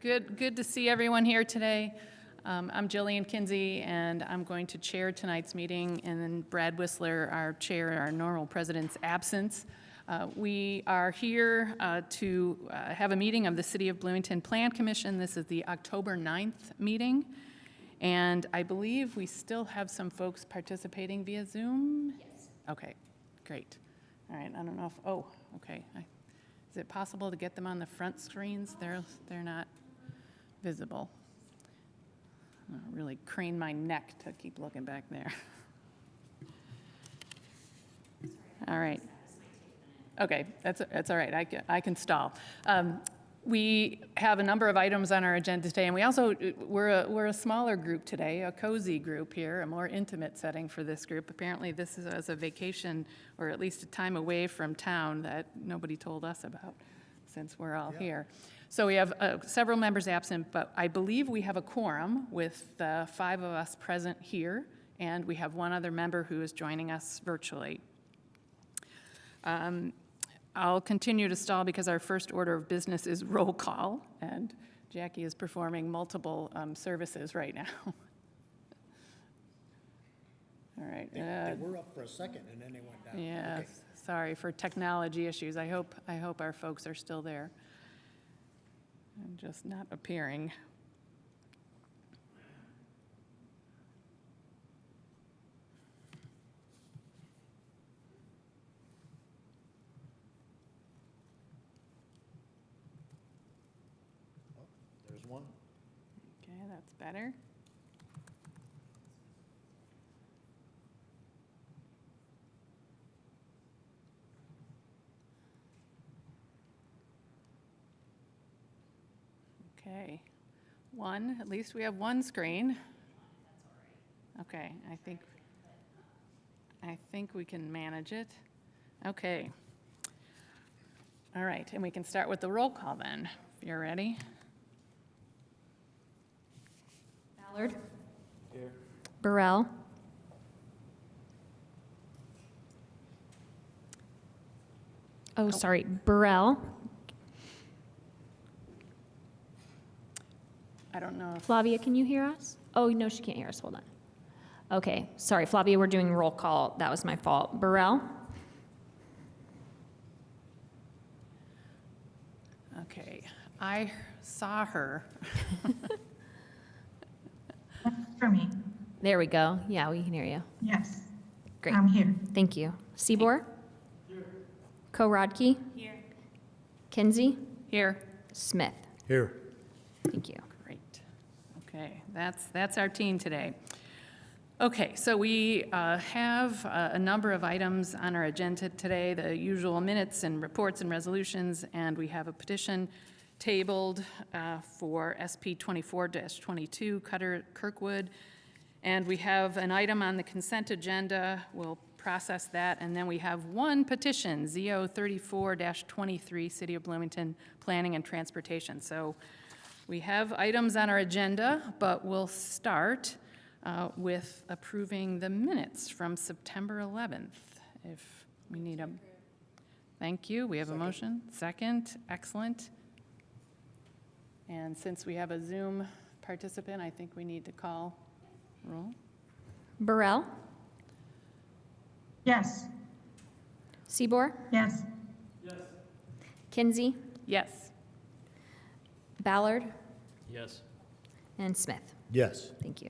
Good to see everyone here today. I'm Jillian Kinsey, and I'm going to chair tonight's meeting, and then Brad Whistler, our chair, our normal president's absence. We are here to have a meeting of the City of Bloomington Plan Commission. This is the October 9th meeting, and I believe we still have some folks participating via Zoom? Yes. Okay, great. All right, I don't know if, oh, okay. Is it possible to get them on the front screens? They're not visible. I'll really crane my neck to keep looking back there. All right. Okay, that's all right. I can stall. We have a number of items on our agenda today, and we're a smaller group today, a cozy group here, a more intimate setting for this group. Apparently, this is a vacation, or at least a time away from town that nobody told us about, since we're all here. So we have several members absent, but I believe we have a quorum with the 5 of us present here, and we have one other member who is joining us virtually. I'll continue to stall because our first order of business is roll call, and Jackie is performing multiple services right now. All right. They were up for a second and then they went down. Yeah, Okay. sorry for technology issues. I hope our folks are still there and just not appearing. There's one. Okay, that's better. Okay, at least we have one screen. Okay, I think we can manage it. Okay. All right, and we can start with the roll call then, if you're ready. Ballard. Here. Burrell. Oh, sorry, Burrell. I don't know if, Flavia, can you hear us? Oh, no, she can't hear us. Hold on. Okay, sorry, Flavia, we're doing roll call. That was my fault. Burrell. okay, I saw her. For me, There we go. Yeah, we can hear you. yes. Great. I'm here. Thank you. Seabor. Here. Korodke. Here. Kinsey. Here. Smith. Here. Thank you. Great. Okay, that's our team today. Okay, so we have a number of items on our agenda today, the usual minutes and reports and resolutions, and we have a petition tabled for SP 24-22, Cutter Kirkwood, and we have an item on the consent agenda. We'll process that, and then we have one petition, ZO 34-23, City of Bloomington Planning and Transportation. So we have items on our agenda, but we'll start with approving the minutes from September 11th. If we need a, thank you. We have a motion. Second, excellent. And since we have a Zoom participant, I think we need to call roll. Burrell. Yes, Seabor. yes, Kinsey. Yes. Ballard. Yes. And Smith. Yes. Thank you.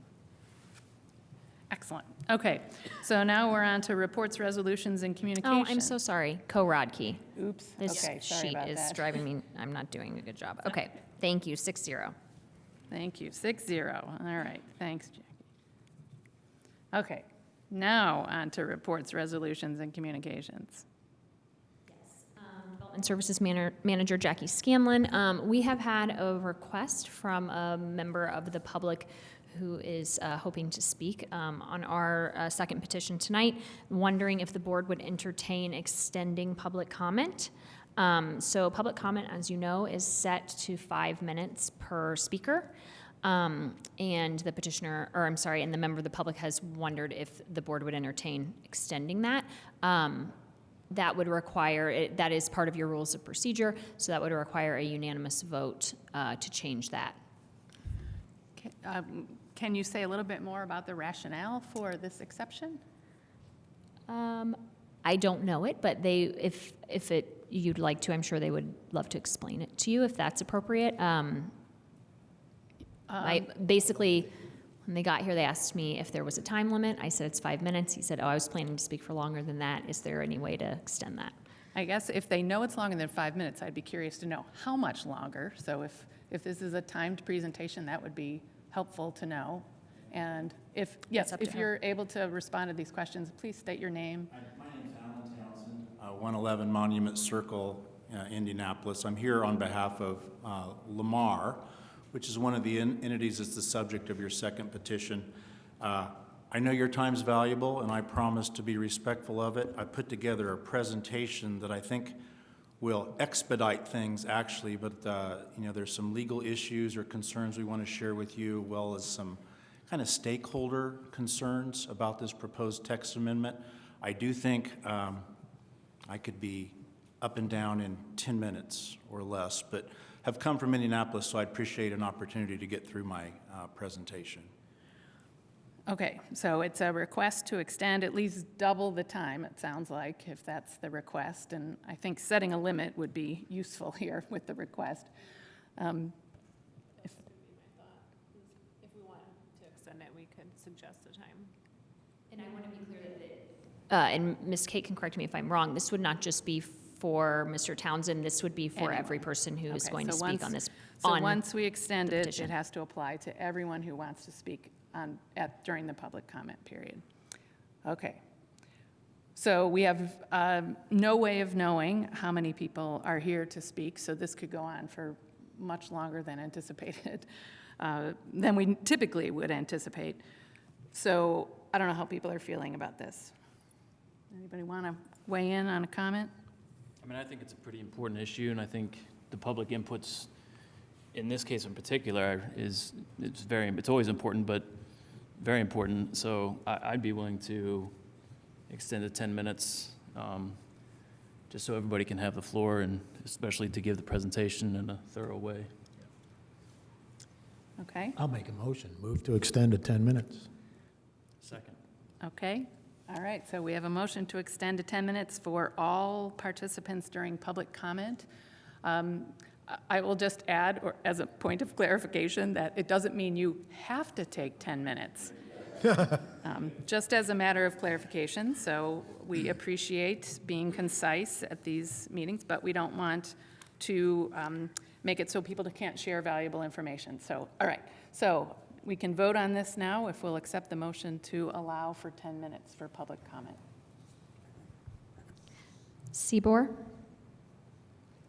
Excellent. Okay, so now we're on to reports, resolutions, and communication. Oh, I'm so sorry. Korodke. Oops. This Okay, sorry sheet about is that. driving me, I'm not doing a good job. Okay, thank you, 6-0. Thank you, 6-0. All right, thanks, Jackie. Okay, now on to reports, resolutions, and communications. Development Services Manager Jackie Scanlon. We have had a request from a member of the public who is hoping to speak on our second petition tonight, wondering if the board would entertain extending public comment. So public comment, as you know, is set to 5 minutes per speaker. And the petitioner, or I'm sorry, and the member of the public has wondered if the board would entertain extending that. that would require, that is part of your rules of procedure, so that would require a unanimous vote to change that. Can you say a little bit more about the rationale for this exception? I don't know it, but if you'd like to, I'm sure they would love to explain it to you if that's appropriate. Basically, when they got here, they asked me if there was a time limit. I said it's 5 minutes. He said, oh, I was planning to speak for longer than that. Is there any way to extend that? I guess if they know it's longer than 5 minutes, I'd be curious to know how much longer. So if this is a timed presentation, that would be helpful to know. And if up to her. you're able to respond to these questions, please state your name. My name's Alan Townsend, 111 Monument Circle, Indianapolis. I'm here on behalf of Lamar, which is one of the entities that's the subject of your second petition. I know your time's valuable, and I promise to be respectful of it. I put together a presentation that I think will expedite things, actually, but there's some legal issues or concerns we want to share with you, as well as some kind of stakeholder concerns about this proposed text amendment. I do think I could be up and down in 10 minutes or less, but have come from Indianapolis, so I'd appreciate an opportunity to get through my presentation. Okay, so it's a request to extend at least double the time, it sounds like, if that's the request. And I think setting a limit would be useful here with the request. If we want to extend it, we could suggest a time. And I want to be clear that, and Ms. Kate can correct me if I'm wrong, this would not just be for Mr. Townsend, this would be for Anyone. every person who is Okay, going to so speak once- on this. So once we extend the it, petition. it has to apply to everyone who wants to speak during the public comment period. Okay. So we have no way of knowing how many people are here to speak, so this could go on for much longer than anticipated, than we typically would anticipate. So I don't know how people are feeling about this. Anybody want to weigh in on a comment? I mean, I think it's a pretty important issue, and I think the public inputs, in this case in particular, it's always important, but very important. So I'd be willing to extend it 10 minutes, just so everybody can have the floor, and especially to give the presentation in a thorough way. Okay, I'll make a motion, move to extend to 10 minutes. Second. okay. All right, so we have a motion to extend to 10 minutes for all participants during public comment. I will just add, or as a point of clarification, that it doesn't mean you have to take 10 minutes. Just as a matter of clarification, so we appreciate being concise at these meetings, but we don't want to make it so people can't share valuable information. So, all right, so we can vote on this now if we'll accept the motion to allow for 10 minutes for public comment. Seabour?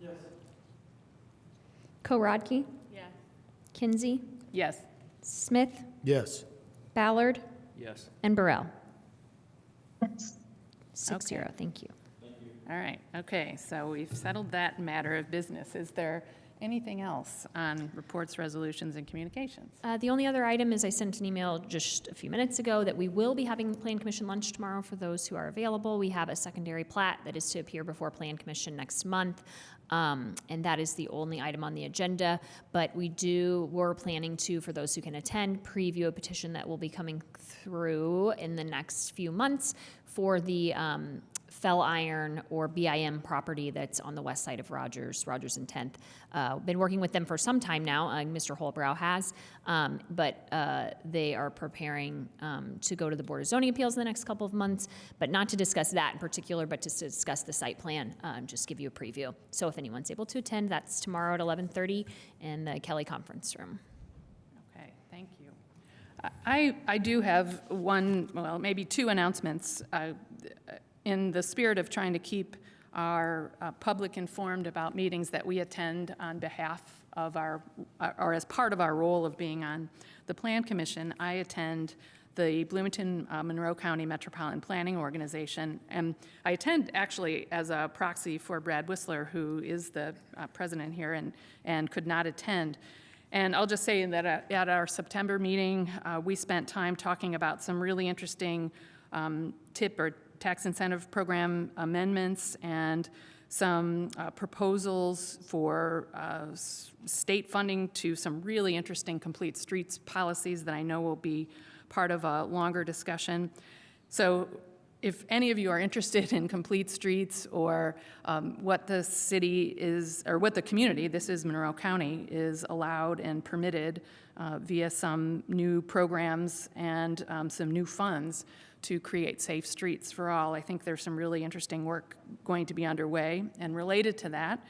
Yes. Korodke? Yeah. Kinsey? Yes. Smith? Yes. Ballard? Yes. And Burrell? Yes. 6-0, thank you. All right, okay, so we've settled that matter of business. Is there anything else on reports, resolutions, and communications? The only other item is I sent an email just a few minutes ago that we will be having Plan Commission lunch tomorrow for those who are available. We have a secondary plat that is to appear before Plan Commission next month, and that is the only item on the agenda. But we're planning to, for those who can attend, preview a petition that will be coming through in the next few months for the Fell Iron or BIM property that's on the west side of Rogers and 10th. Been working with them for some time now, Mr. Holbrow has, but they are preparing to go to the Board of Zoning Appeals in the next couple of months, but not to discuss that in particular, but to discuss the site plan, just give you a preview. So if anyone's able to attend, that's tomorrow at 11:30 in the Kelly Conference Room. Okay, thank you. I do have one, well, maybe two announcements. In the spirit of trying to keep our public informed about meetings that we attend on behalf of or as part of our role of being on the Plan Commission, I attend the Bloomington Monroe County Metropolitan Planning Organization, and I attend actually as a proxy for Brad Whistler, who is the president here and could not attend. And I'll just say that at our September meeting, we spent time talking about some really interesting tax incentive program amendments and some proposals for state funding to some really interesting complete streets policies that I know will be part of a longer discussion. So if any of you are interested in complete streets or what the city is, or what the community, this is Monroe County, is allowed and permitted via some new programs and some new funds to create safe streets for all, I think there's some really interesting work going to be underway. And related to that,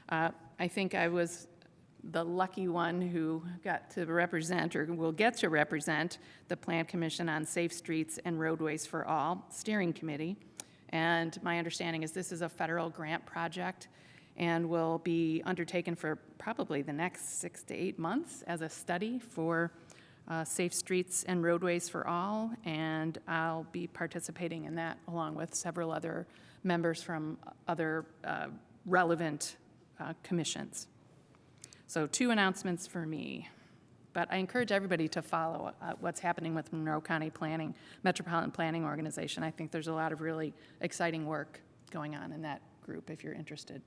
I think I was the lucky one who got to represent, or will get to represent, the Plan Commission on Safe Streets and Roadways for All Steering Committee. And my understanding is this is a federal grant project and will be undertaken for probably the next 6 to 8 months as a study for safe streets and roadways for all. And I'll be participating in that along with several other members from other relevant commissions. So 2 announcements for me, but I encourage everybody to follow what's happening with Monroe County Planning, Metropolitan Planning Organization. I think there's a lot of really exciting work going on in that group if you're interested.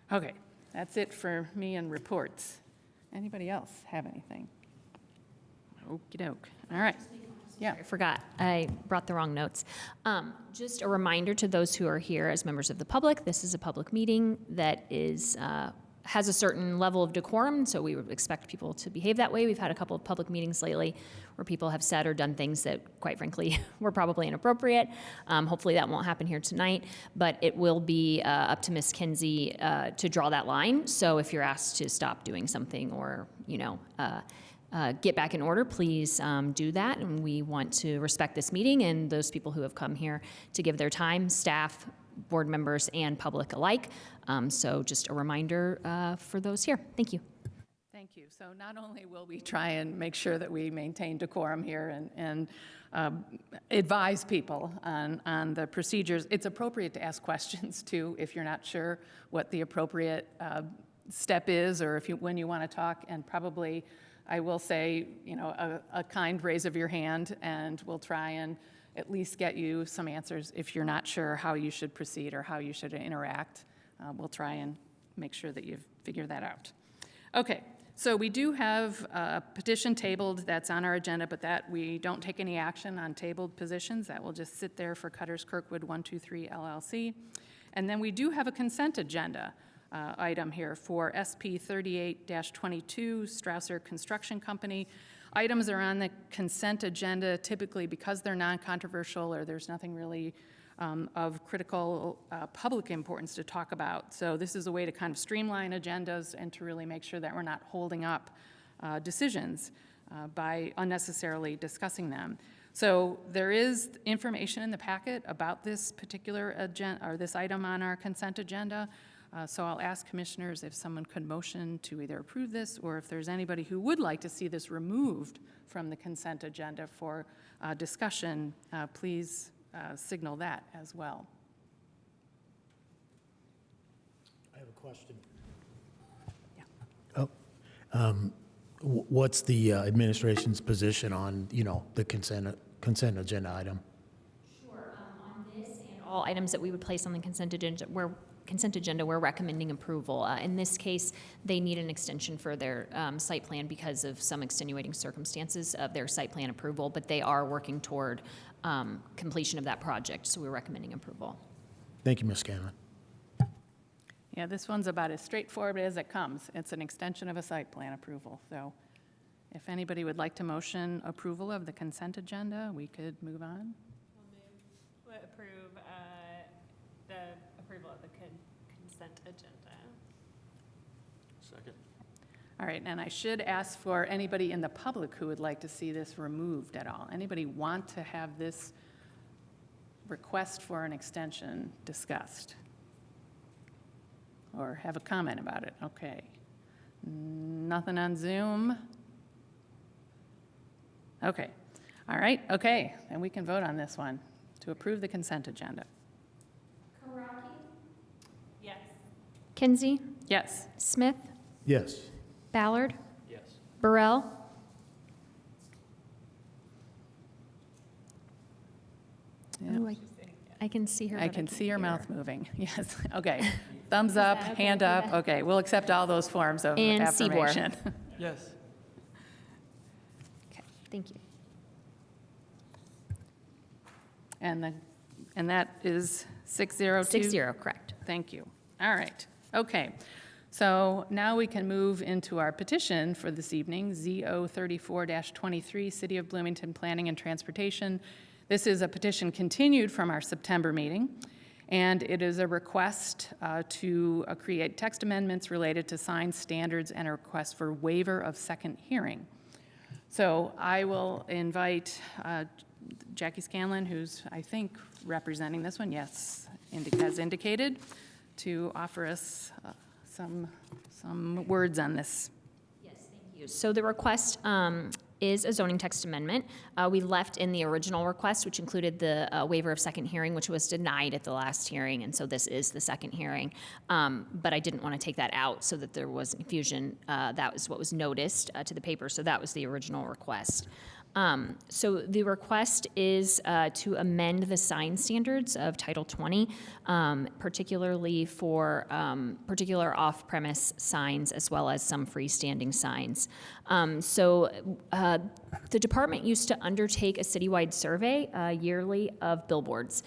Okay, that's it for me and reports. Anybody else have anything? Okey doke. All right. Yeah. I forgot. I brought the wrong notes. Just a reminder to those who are here as members of the public, this is a public meeting that is has a certain level of decorum, so we would expect people to behave that way. We've had a couple of public meetings lately where people have said or done things that, quite frankly, were probably inappropriate. Hopefully that won't happen here tonight, but it will be up to Ms. Kinsey to draw that line. So if you're asked to stop doing something or, get back in order, please do that. And we want to respect this meeting and those people who have come here to give their time, staff, board members, and public alike. So just a reminder for those here. Thank you. Thank you. So not only will we try and make sure that we maintain decorum here and advise people on the procedures, it's appropriate to ask questions too if you're not sure what the appropriate step is, or when you want to talk, and probably I will say, a kind raise of your hand, and we'll try and at least get you some answers if you're not sure how you should proceed or how you should interact. We'll try and make sure that you've figured that out. Okay, so we do have a petition tabled that's on our agenda, but that we don't take any action on tabled positions. That will just sit there for Cutters Kirkwood 123 LLC. And then we do have a consent agenda item here for SP 38-22 Strausser Construction Company. Items are on the consent agenda typically because they're non-controversial or there's nothing really of critical public importance to talk about. So this is a way to kind of streamline agendas and to really make sure that we're not holding up decisions by unnecessarily discussing them. So there is information in the packet about this particular agenda, or this item on our consent agenda. So I'll ask commissioners if someone could motion to either approve this, or if there's anybody who would like to see this removed from the consent agenda for discussion, please signal that as well. I have a question. Yeah. What's the administration's position on, the consent agenda item? Sure. On this and all items that we would place on the consent agenda, we're recommending approval. In this case, they need an extension for their site plan because of some extenuating circumstances of their site plan approval, but they are working toward completion of that project, so we're recommending approval. Thank you, Ms. Scanlon. Yeah, this one's about as straightforward as it comes. It's an extension of a site plan approval. So if anybody would like to motion approval of the consent agenda, we could move on. We'll approve the approval of the consent agenda. Second. All right, and I should ask for anybody in the public who would like to see this removed at all. Anybody want to have this request for an extension discussed? Or have a comment about it? Okay. Nothing on Zoom? Okay. All right, okay. And we can vote on this one to approve the consent agenda. Yes. Kinsey, Yes. Smith, Yes. Ballard, Yes. Burrell, Yeah. Ooh, I I can see her. I but can can't see your hear her. mouth moving. Yes, okay. Thumbs up, that okay hand with up. that? Okay, we'll accept all those forms of And Seaboard. affirmation. Yes. Okay, thank you. And that is 602? 6-0, correct. Thank you. All right, okay. So now we can move into our petition for this evening, ZO 34-23, City of Bloomington Planning and Transportation. This is a petition continued from our September meeting, and it is a request to create text amendments related to sign standards and a request for waiver of second hearing. So I will invite Jackie Scanlon, who's, I think, representing this one, yes, has indicated, to offer us some words on this. Yes, thank you. So the request is a zoning text amendment. We left in the original request, which included the waiver of second hearing, which was denied at the last hearing, and so this is the second hearing. But I didn't want to take that out so that there was confusion. That was what was noticed to the paper, so that was the original request. So the request is to amend the sign standards of Title 20, particularly for particular off-premise signs as well as some freestanding signs. The department used to undertake a citywide survey yearly of billboards.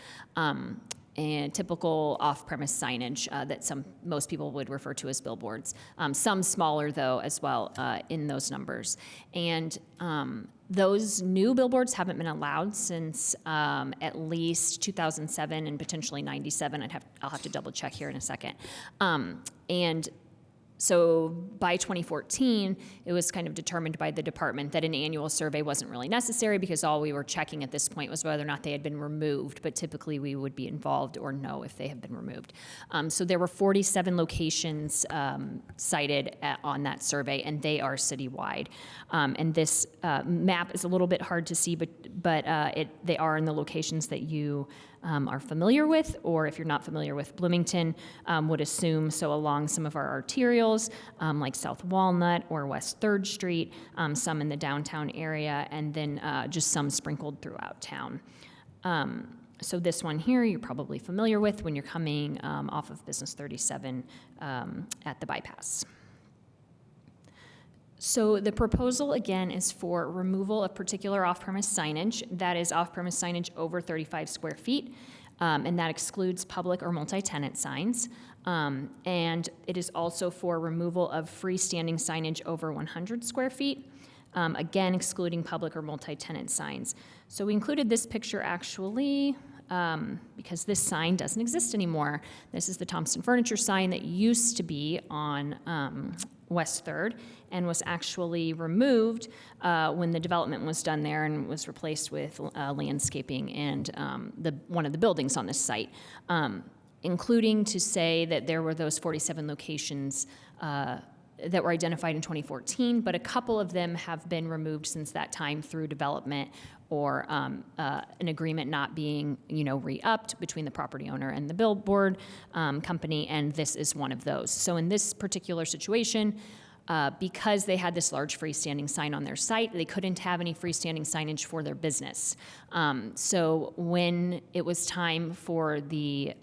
And typical off-premise signage that most people would refer to as billboards. Some smaller, though, as well in those numbers. And those new billboards haven't been allowed since at least 2007 and potentially 97. I'll have to double check here in a second. And so by 2014, it was kind of determined by the department that an annual survey wasn't really necessary because all we were checking at this point was whether or not they had been removed, but typically we would be involved or know if they have been removed. So there were 47 locations cited on that survey, and they are citywide. And this map is a little bit hard to see, but they are in the locations that you are familiar with, or if you're not familiar with Bloomington, would assume, so along some of our arterials, like South Walnut or West 3rd Street, some in the downtown area, and then just some sprinkled throughout town. So this one here, you're probably familiar with when you're coming off of Business 37 at the bypass. So the proposal, again, is for removal of particular off-premise signage. That is off-premise signage over 35 square feet, and that excludes public or multi-tenant signs. And it is also for removal of freestanding signage over 100 square feet, again, excluding public or multi-tenant signs. So we included this picture, actually, because this sign doesn't exist anymore. This is the Thompson Furniture sign that used to be on West 3rd and was actually removed when the development was done there and was replaced with landscaping and one of the buildings on this site, including to say that there were those 47 locations that were identified in 2014, but a couple of them have been removed since that time through development or an agreement not being, re-upped between the property owner and the billboard company, and this is one of those. So in this particular situation, because they had this large freestanding sign on their site, they couldn't have any freestanding signage for their business. So when it was time for the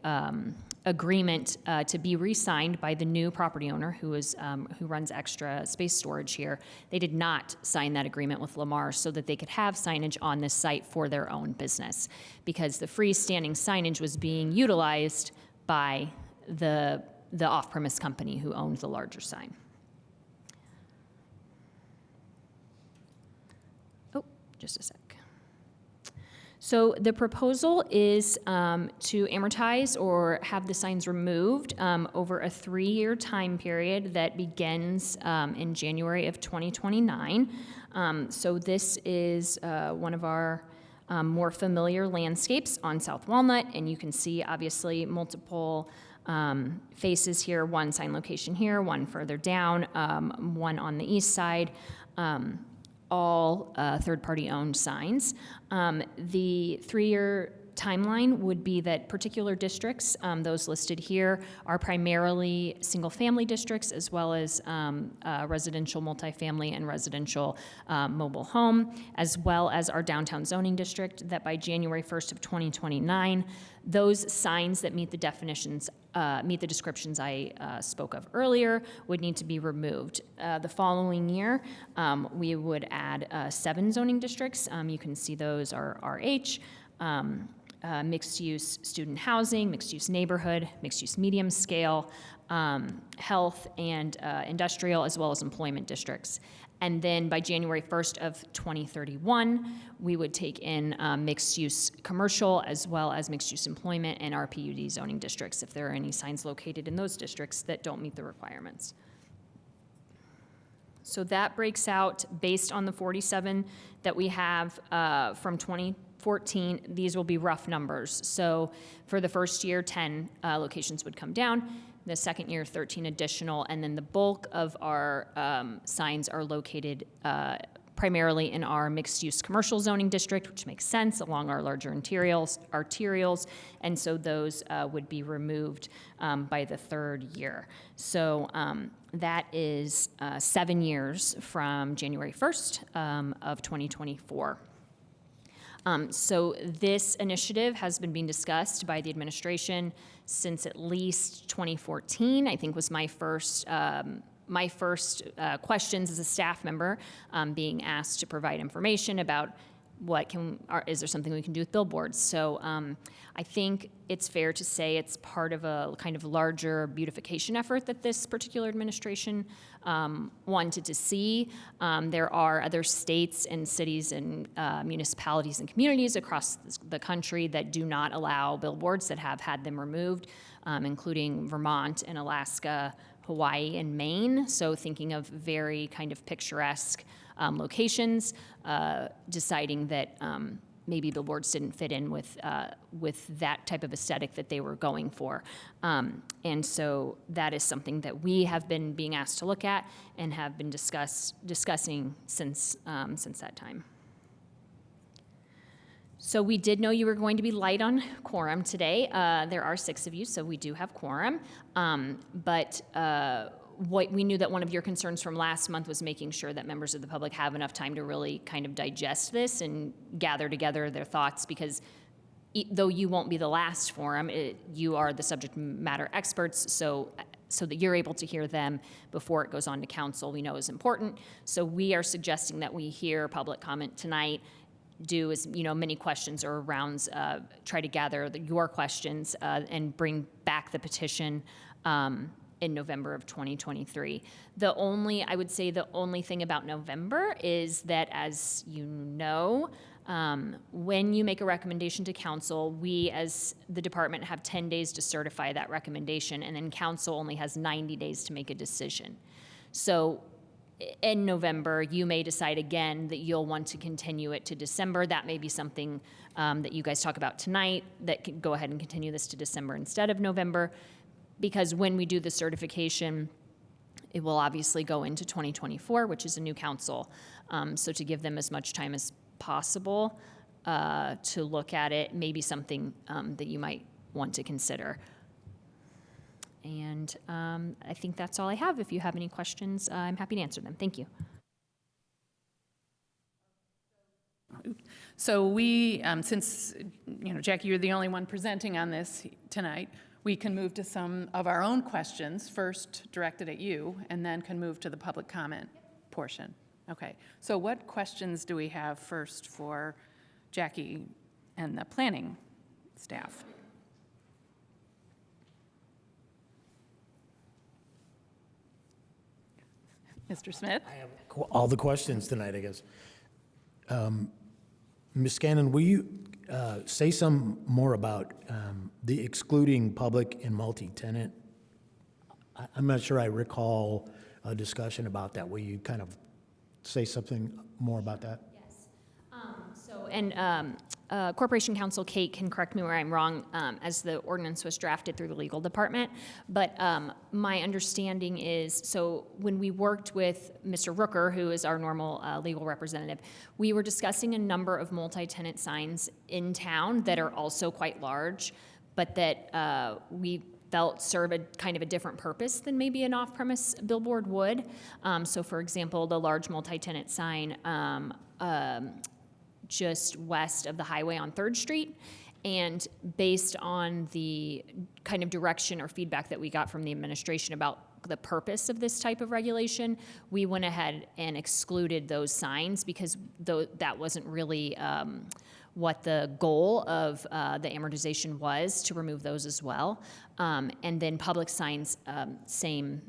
agreement to be re-signed by the new property owner who runs extra space storage here, they did not sign that agreement with Lamar so that they could have signage on this site for their own business, because the freestanding signage was being utilized by the off-premise company who owned the larger sign. Oh, just a sec. So the proposal is to amortize or have the signs removed over a 3-year time period that begins in January of 2029. So this is one of our more familiar landscapes on South Walnut, and you can see obviously multiple faces here, one sign location here, one further down, one on the east side. All third-party owned signs. The 3-year timeline would be that particular districts, those listed here, are primarily single-family districts as well as residential multifamily and residential mobile home, as well as our downtown zoning district, that by January 1st of 2029, those signs that meet the definitions, meet the descriptions I spoke of earlier would need to be removed. The following year, we would add 7 zoning districts. You can see those are RH, mixed-use student housing, mixed-use neighborhood, mixed-use medium scale, health and industrial, as well as employment districts. And then by January 1st of 2031, we would take in mixed-use commercial as well as mixed-use employment and RPUD zoning districts if there are any signs located in those districts that don't meet the requirements. So that breaks out based on the 47 that we have from 2014. These will be rough numbers. So for the first year, 10 locations would come down. The second year, 13 additional, and then the bulk of our signs are located primarily in our mixed-use commercial zoning district, which makes sense along our larger arterials, and so those would be removed by the third year. So that is 7 years from January 1st of 2024. So this initiative has been being discussed by the administration since at least 2014, I think was my first questions as a staff member, being asked to provide information about is there something we can do with billboards? So I think it's fair to say it's part of a kind of larger beautification effort that this particular administration wanted to see. There are other states and cities and municipalities and communities across the country that do not allow billboards, that have had them removed, including Vermont and Alaska, Hawaii, and Maine. So thinking of very kind of picturesque locations, deciding that maybe billboards didn't fit in with that type of aesthetic that they were going for. And so that is something that we have been being asked to look at and have been discussing since that time. So we did know you were going to be light on quorum today. There are 6 of you, so we do have quorum. But we knew that one of your concerns from last month was making sure that members of the public have enough time to really kind of digest this and gather together their thoughts, because though you won't be the last forum, you are the subject matter experts, so that you're able to hear them before it goes on to council, we know is important. So we are suggesting that we hear public comment tonight, do as many questions or rounds, try to gather your questions and bring back the petition in November of 2023. I would say the only thing about November is that, as you know, when you make a recommendation to council, we as the department have 10 days to certify that recommendation, and then council only has 90 days to make a decision. So in November, you may decide again that you'll want to continue it to December. That may be something that you guys talk about tonight, that can go ahead and continue this to December instead of November, because when we do the certification, it will obviously go into 2024, which is a new council. So to give them as much time as possible to look at it may be something that you might want to consider. And I think that's all I have. If you have any questions, I'm happy to answer them. Thank you. So we, since, Jackie, you're the only one presenting on this tonight, we can move to some of our own questions, first directed at you, and then can move to the public comment portion. Okay, so what questions do we have first for Jackie and the planning staff? Mr. Smith? I have all the questions tonight, I guess. Ms. Scanlon, will you say some more about the excluding public and multi-tenant? I'm not sure I recall a discussion about that. Will you kind of say something more about that? Yes. Corporation Counsel Kate can correct me where I'm wrong, as the ordinance was drafted through the legal department. But my understanding is, so when we worked with Mr. Rooker, who is our normal legal representative, we were discussing a number of multi-tenant signs in town that are also quite large, but that we felt serve a kind of a different purpose than maybe an off-premise billboard would. So for example, the large multi-tenant sign just west of the highway on 3rd Street. And based on the kind of direction or feedback that we got from the administration about the purpose of this type of regulation, we went ahead and excluded those signs because that wasn't really what the goal of the amortization was, to remove those as well. And then public signs, same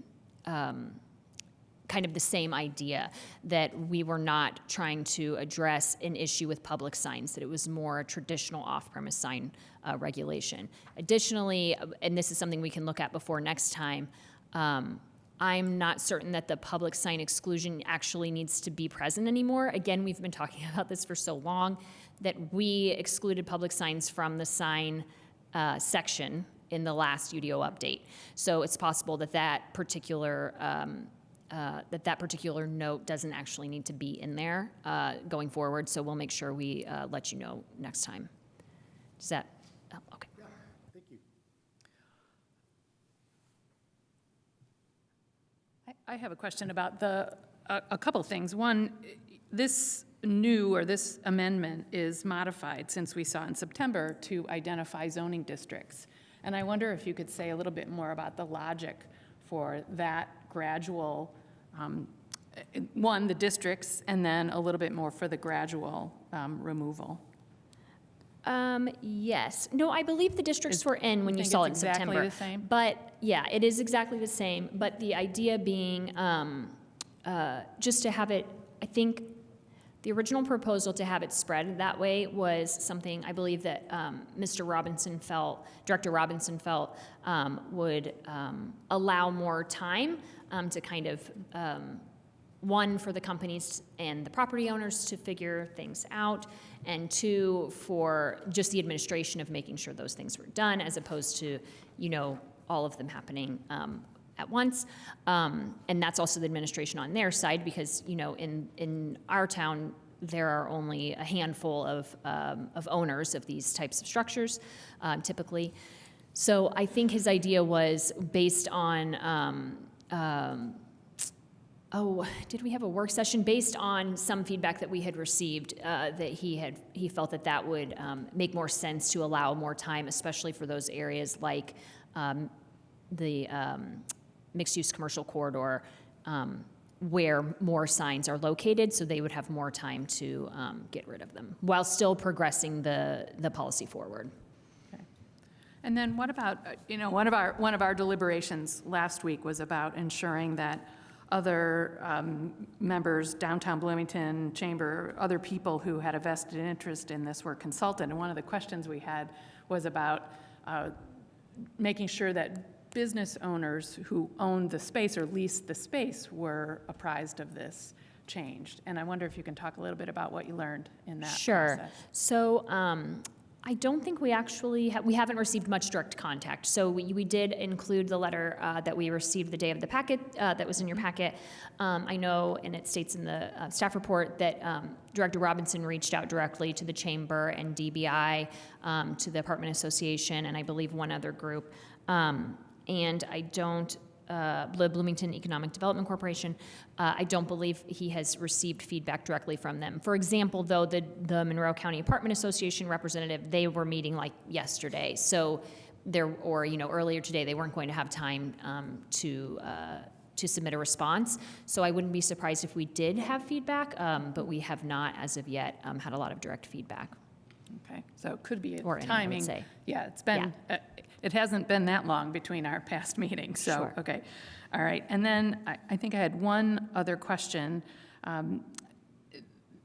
kind of the same idea, that we were not trying to address an issue with public signs, that it was more a traditional off-premise sign regulation. Additionally, and this is something we can look at before next time, I'm not certain that the public sign exclusion actually needs to be present anymore. Again, we've been talking about this for so long that we excluded public signs from the sign section in the last UDO update. So it's possible that that particular note doesn't actually need to be in there going forward, so we'll make sure we let you know next time. Does that, oh, okay. Yeah, thank you. I have a question about a couple things. One, this amendment is modified since we saw in September to identify zoning districts. And I wonder if you could say a little bit more about the logic for that gradual, one, the districts, and then a little bit more for the gradual removal. Yes. No, I believe the districts were in when you saw it in September. Exactly the same? But, yeah, it is exactly the same. But the idea being just to have it, I think, the original proposal to have it spread that way was something I believe that Director Robinson felt would allow more time to kind of, one, for the companies and the property owners to figure things out, and two, for just the administration of making sure those things were done, as opposed to, all of them happening at once. And that's also the administration on their side, because, in our town, there are only a handful of owners of these types of structures, typically. So I think his idea was based on, did we have a work session? Based on some feedback that we had received, that he felt that would make more sense to allow more time, especially for those areas like the mixed-use commercial corridor, where more signs are located, so they would have more time to get rid of them, while still progressing the policy forward. Okay. And then what about, one of our deliberations last week was about ensuring that other members, downtown Bloomington Chamber, other people who had a vested interest in this were consulted. And one of the questions we had was about making sure that business owners who owned the space or leased the space were apprised of this change. And I wonder if you can talk a little bit about what you learned in that Sure. process. So I don't think we actually we haven't received much direct contact. So we did include the letter that we received the day of the packet that was in your packet. I know, and it states in the staff report, that Director Robinson reached out directly to the Chamber and DBI, to the Apartment Association, and I believe one other group. And I don't, Bloomington Economic Development Corporation, I don't believe he has received feedback directly from them. For example, though, the Monroe County Apartment Association representative, they were meeting like yesterday. So earlier today, they weren't going to have time to submit a response. So I wouldn't be surprised if we did have feedback, but we have not, as of yet, had a lot of direct feedback. Okay, so it could be a Or any, I would timing. say. Yeah, it's been, it hasn't been that long between our past meetings, so, Sure. okay. All right, and then I think I had one other question.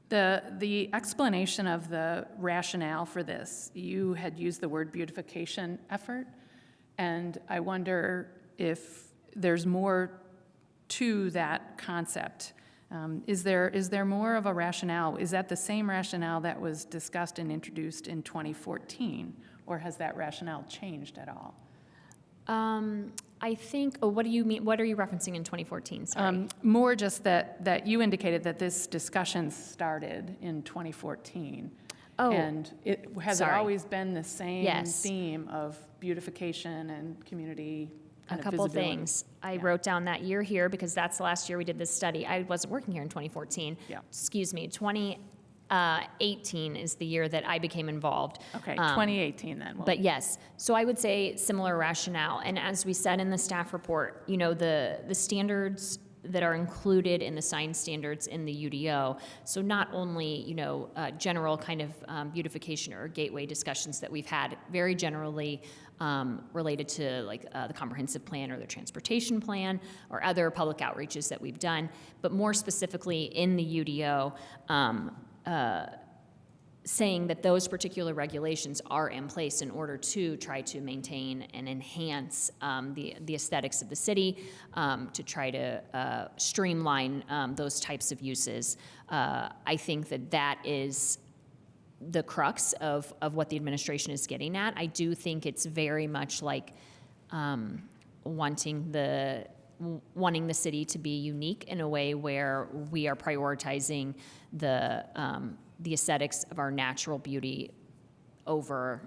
The explanation of the rationale for this, you had used the word beautification effort, and I wonder if there's more to that concept Is there more of a rationale? Is that the same rationale that was discussed and introduced in 2014? Or has that rationale changed at all? I think, what do you mean, what are you referencing in 2014? Sorry. More just that you indicated that this discussion started in 2014. Oh, And has it sorry. always been the same Yes. theme of beautification and community A kind of couple visibility? things. I Yeah. wrote down that year here because that's the last year we did this study. I wasn't working here in 2014. Yeah. Excuse me, 2018 is the year that I became involved. Okay, 2018 then. But yes, so I would say similar rationale. And as we said in the staff report, you know, the standards that are included in the sign standards in the UDO, so not only, you know, general kind of beautification or gateway discussions that we've had, very generally related to like the comprehensive plan or the transportation plan or other public outreaches that we've done, but more specifically in the UDO, saying that those particular regulations are in place in order to try to maintain and enhance the aesthetics of the city, to try to streamline those types of uses. I think that is the crux of what the administration is getting at. I do think it's very much like wanting the city to be unique in a way where we are prioritizing the aesthetics of our natural beauty over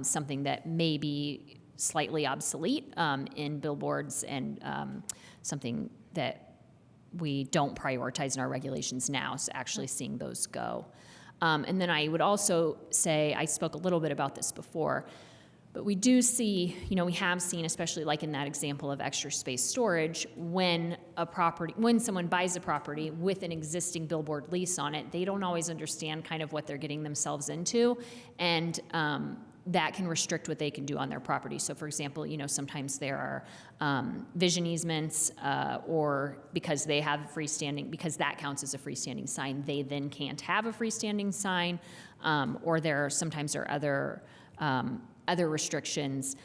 something that may be slightly obsolete in billboards and something that we don't prioritize in our regulations now, so actually seeing those go. And then I would also say, I spoke a little bit about this before, but we do see, you know, we have seen, especially like in that example of extra space storage, when someone buys a property with an existing billboard lease on it, they don't always understand kind of what they're getting themselves into, and that can restrict what they can do on their property. So for example, you know, sometimes there are vision easements, or because they have freestanding, because that counts as a freestanding sign, they then can't have a freestanding sign, or sometimes there are other restrictions.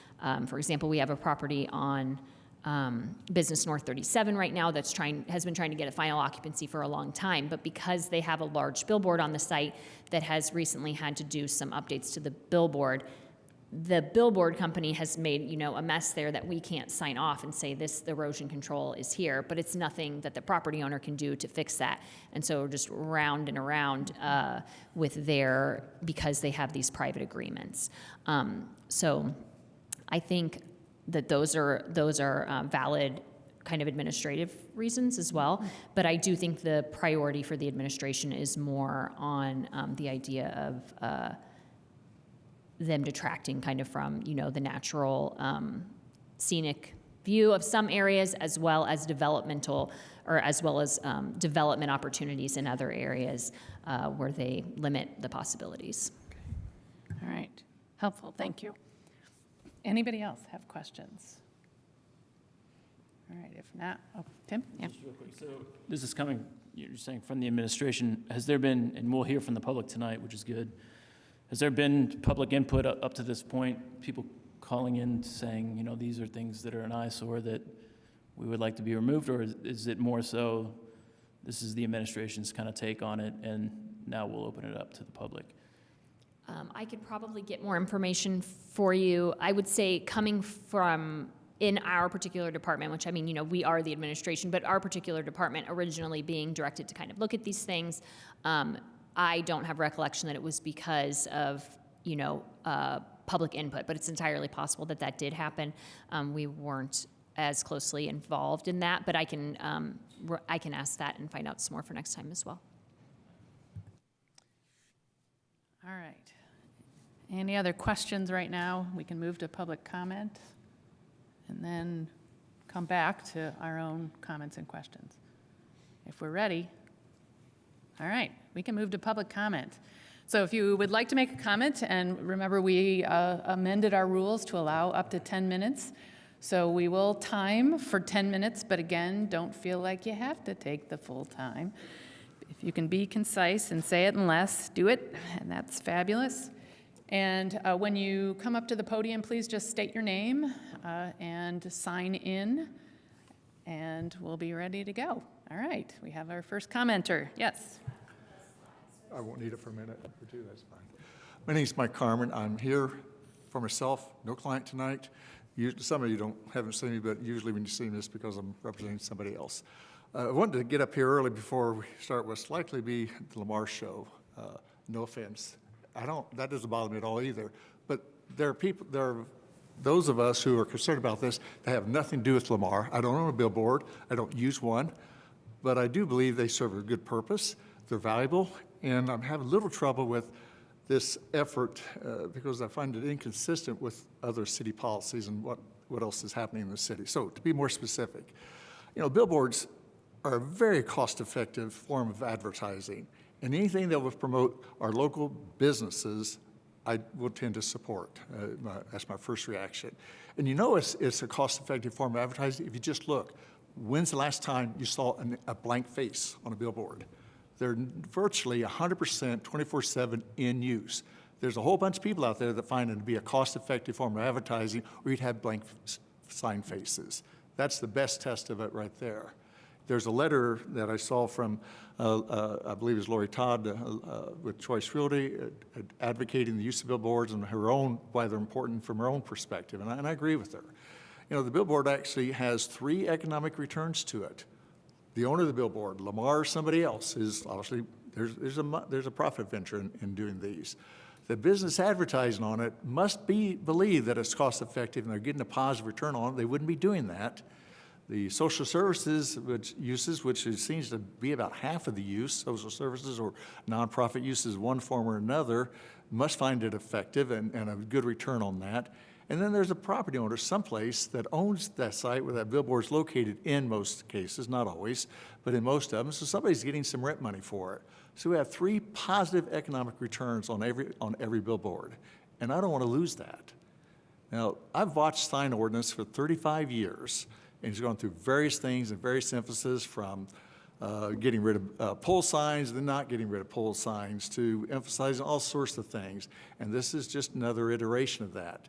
For example, we have a property on Business North 37 right now has been trying to get a final occupancy for a long time, but because they have a large billboard on the site that has recently had to do some updates to the billboard company has made, you know, a mess there that we can't sign off and say this erosion control is here, but it's nothing that the property owner can do to fix that. And so we're just round and around because they have these private agreements. So I think that those are valid kind of administrative reasons as well. But I do think the priority for the administration is more on the idea of them detracting kind of from, you know, the natural scenic view of some areas, as well as development opportunities in other areas where they limit the possibilities. All right, helpful, thank you. Anybody else have questions? All right, if not, Tim? Yeah. Just real quick, so this is coming, you're saying from the administration, has there been, and we'll hear from the public tonight, which is good, has there been public input up to this point, people calling in saying, you know, these are things that are an eyesore that we would like to be removed, or is it more so this is the administration's kind of take on it and now we'll open it up to the public? I could probably get more information for you. I would say coming from in our particular department, which I mean, you know, we are the administration, but our particular department originally being directed to kind of look at these things, I don't have recollection that it was because of, you know, public input, but it's entirely possible that did happen. We weren't as closely involved in that, but I can ask that and find out some more for next time as well. All right. Any other questions right now? We can move to public comment and then come back to our own comments and questions. If we're ready. All right, we can move to public comment. So if you would like to make a comment, and remember we amended our rules to allow up to 10 minutes, so we will time for 10 minutes, but again, don't feel like you have to take the full time. If you can be concise and say it in less, do it, and that's fabulous. And when you come up to the podium, please just state your name and sign in, and we'll be ready to go. All right, we have our first commenter. Yes. I won't need it for a minute or two, that's fine. My name's Mike Carmen. I'm here for myself, no client tonight. Some of you haven't seen me, but usually when you see me, it's because I'm representing somebody else. I wanted to get up here early before we start what's likely to be the Lamar show. No offense. That doesn't bother me at all either. But there are those of us who are concerned about this that have nothing to do with Lamar. I don't own a billboard. I don't use one. But I do believe they serve a good purpose. They're valuable. And I'm having a little trouble with this effort because I find it inconsistent with other city policies and what else is happening in the city. So to be more specific, billboards are a very cost-effective form of advertising. And anything that will promote our local businesses, I will tend to support. That's my first reaction. And it's a cost-effective form of advertising if you just look. When's the last time you saw a blank face on a billboard? They're virtually 100% 24/7 in use. There's a whole bunch of people out there that find it to be a cost-effective form of advertising where you'd have blank sign faces. That's the best test of it right there. There's a letter that I saw from, I believe it's Lori Todd with Choice Realty, advocating the use of billboards and why they're important from her own perspective, and I agree with her. The billboard actually has 3 economic returns to it. The owner of the billboard, Lamar or somebody else, is obviously, there's a profit venture in doing these. The business advertising on it must believe that it's cost effective and they're getting a positive return on it. They wouldn't be doing that. The social services which seems to be about half of the use, social services or nonprofit uses, one form or another, must find it effective and a good return on that. And then there's a property owner someplace that owns that site where that billboard's located in most cases, not always, but in most of them. So somebody's getting some rent money for it. So we have 3 positive economic returns on every billboard. And I don't want to lose that. Now, I've watched sign ordinance for 35 years, and it's gone through various things and various emphasis from getting rid of pole signs, then not getting rid of pole signs, to emphasizing all sorts of things. And this is just another iteration of that.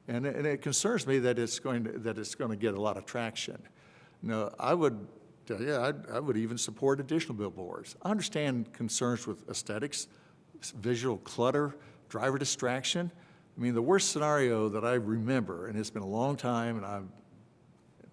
And it concerns me that it's going to get a lot of traction. Now, I would tell you, I would even support additional billboards. I understand concerns with aesthetics, visual clutter, driver distraction. I mean, the worst scenario that I remember, and it's been a long time, and I'm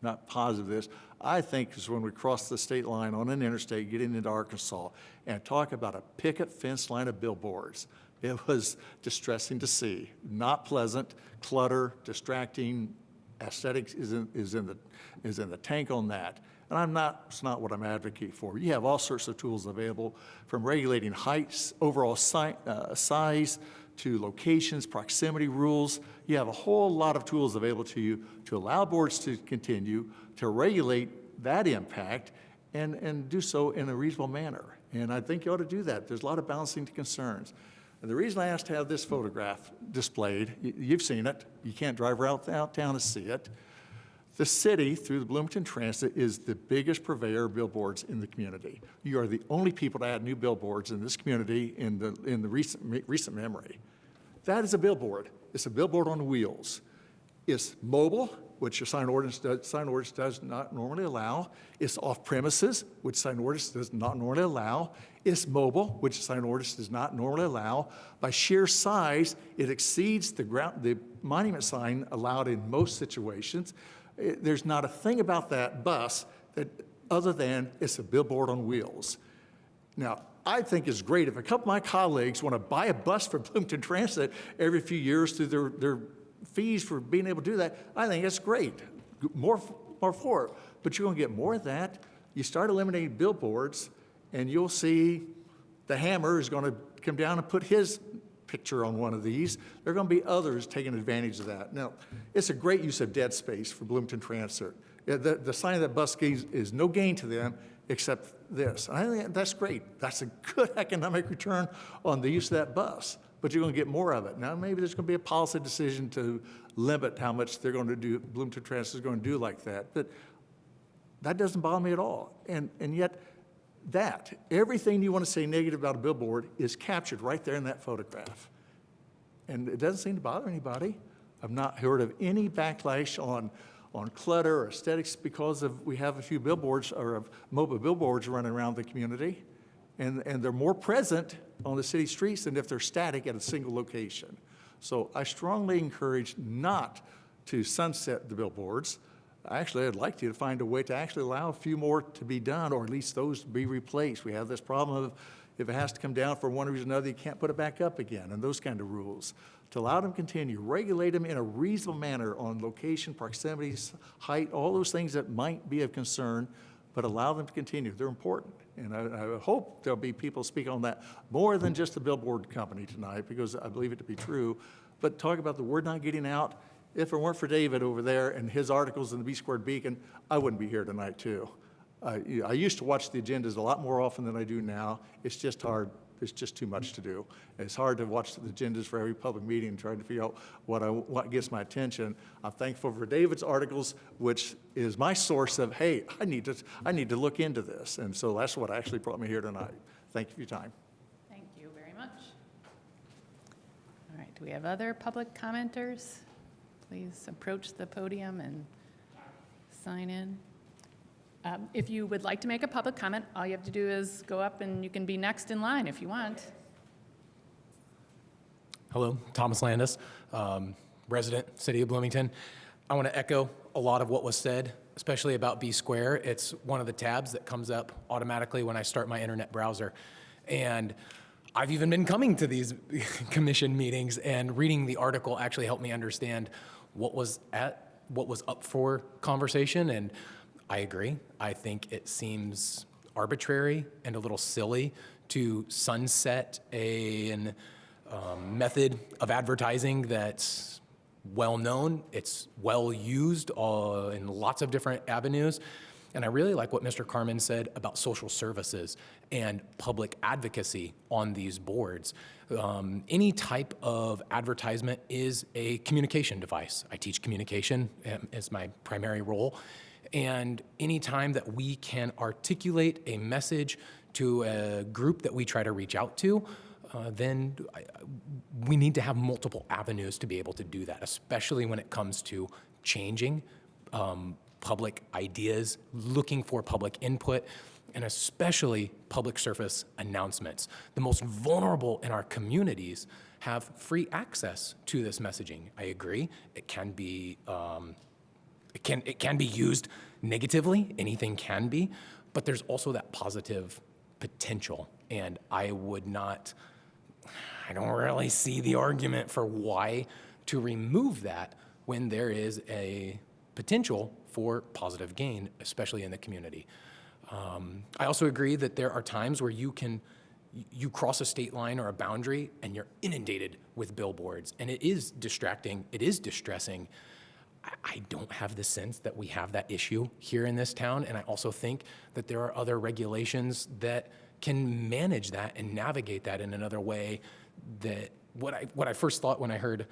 not positive of this, I think is when we cross the state line on an interstate getting into Arkansas and talk about a picket fence line of billboards. It was distressing to see, not pleasant, clutter, distracting, aesthetics is in the tank on that. And it's not what I'm advocating for. You have all sorts of tools available, from regulating heights, overall size, to locations, proximity rules. You have a whole lot of tools available to you to allow boards to continue to regulate that impact and do so in a reasonable manner. And I think you ought to do that. There's a lot of balancing concerns. And the reason I asked to have this photograph displayed, you've seen it. You can't drive out town to see it. The city, through the Bloomington Transit, is the biggest purveyor of billboards in the community. You are the only people to add new billboards in this community in the recent memory. That is a billboard. It's a billboard on wheels. It's mobile, which your sign ordinance does not normally allow. It's off premises, which sign ordinance does not normally allow. It's mobile, which sign ordinance does not normally allow. By sheer size, it exceeds the monument sign allowed in most situations. There's not a thing about that bus other than it's a billboard on wheels. Now, I think it's great if a couple of my colleagues want to buy a bus for Bloomington Transit every few years through their fees for being able to do that. I think that's great. More for it. But you're going to get more of that. You start eliminating billboards, and you'll see the Hammer is going to come down and put his picture on one of these. There are going to be others taking advantage of that. Now, it's a great use of dead space for Bloomington Transit. The sign of that bus is no gain to them except this. I think that's great. That's a good economic return on the use of that bus, but you're going to get more of it. Now, maybe there's going to be a policy decision to limit how much they're going to do, Bloomington Transit is going to do like that, but that doesn't bother me at all. And yet, everything you want to say negative about a billboard is captured right there in that photograph. And it doesn't seem to bother anybody. I've not heard of any backlash on clutter or aesthetics because we have a few billboards or mobile billboards running around the community, and they're more present on the city streets than if they're static at a single location. So I strongly encourage not to sunset the billboards. Actually, I'd like to find a way to actually allow a few more to be done, or at least those to be replaced. We have this problem of if it has to come down for one reason or another, you can't put it back up again, and those kind of rules. To allow them to continue, regulate them in a reasonable manner on location, proximity, height, all those things that might be of concern, but allow them to continue. They're important. And I hope there'll be people speak on that more than just the billboard company tonight, because I believe it to be true. But talk about the word not getting out. If it weren't for David over there and his articles in the B-Squared Beacon, I wouldn't be here tonight, too. I used to watch the agendas a lot more often than I do now. It's just hard. It's just too much to do. It's hard to watch the agendas for every public meeting and trying to figure out what gets my attention. I'm thankful for David's articles, which is my source of, hey, I need to look into this. And so that's what actually brought me here tonight. Thank you for your time. Thank you very much. All right, do we have other public commenters? Please approach the podium and sign in. If you would like to make a public comment, all you have to do is go up and you can be next in line if you want. Hello, Thomas Landis, resident, City of Bloomington. I want to echo a lot of what was said, especially about B Square. It's one of the tabs that comes up automatically when I start my internet browser. And I've even been coming to these commission meetings, and reading the article actually helped me understand what was up for conversation. And I agree. I think it seems arbitrary and a little silly to sunset a method of advertising that's well known. It's well used in lots of different avenues. And I really like what Mr. Carmen said about social services and public advocacy on these boards. Any type of advertisement is a communication device. I teach communication as my primary role. And any time that we can articulate a message to a group that we try to reach out to, then we need to have multiple avenues to be able to do that, especially when it comes to changing public ideas, looking for public input, and especially public service announcements. The most vulnerable in our communities have free access to this messaging. I agree. It can be it can be used negatively. Anything can be, but there's also that positive potential. And I don't really see the argument for why to remove that when there is a potential for positive gain, especially in the community. I also agree that there are times where you cross a state line or a boundary and you're inundated with billboards, and it is distracting, it is distressing. I don't have the sense that we have that issue here in this town, and I also think that there are other regulations that can manage that and navigate that in another way. That what I first thought when I heard,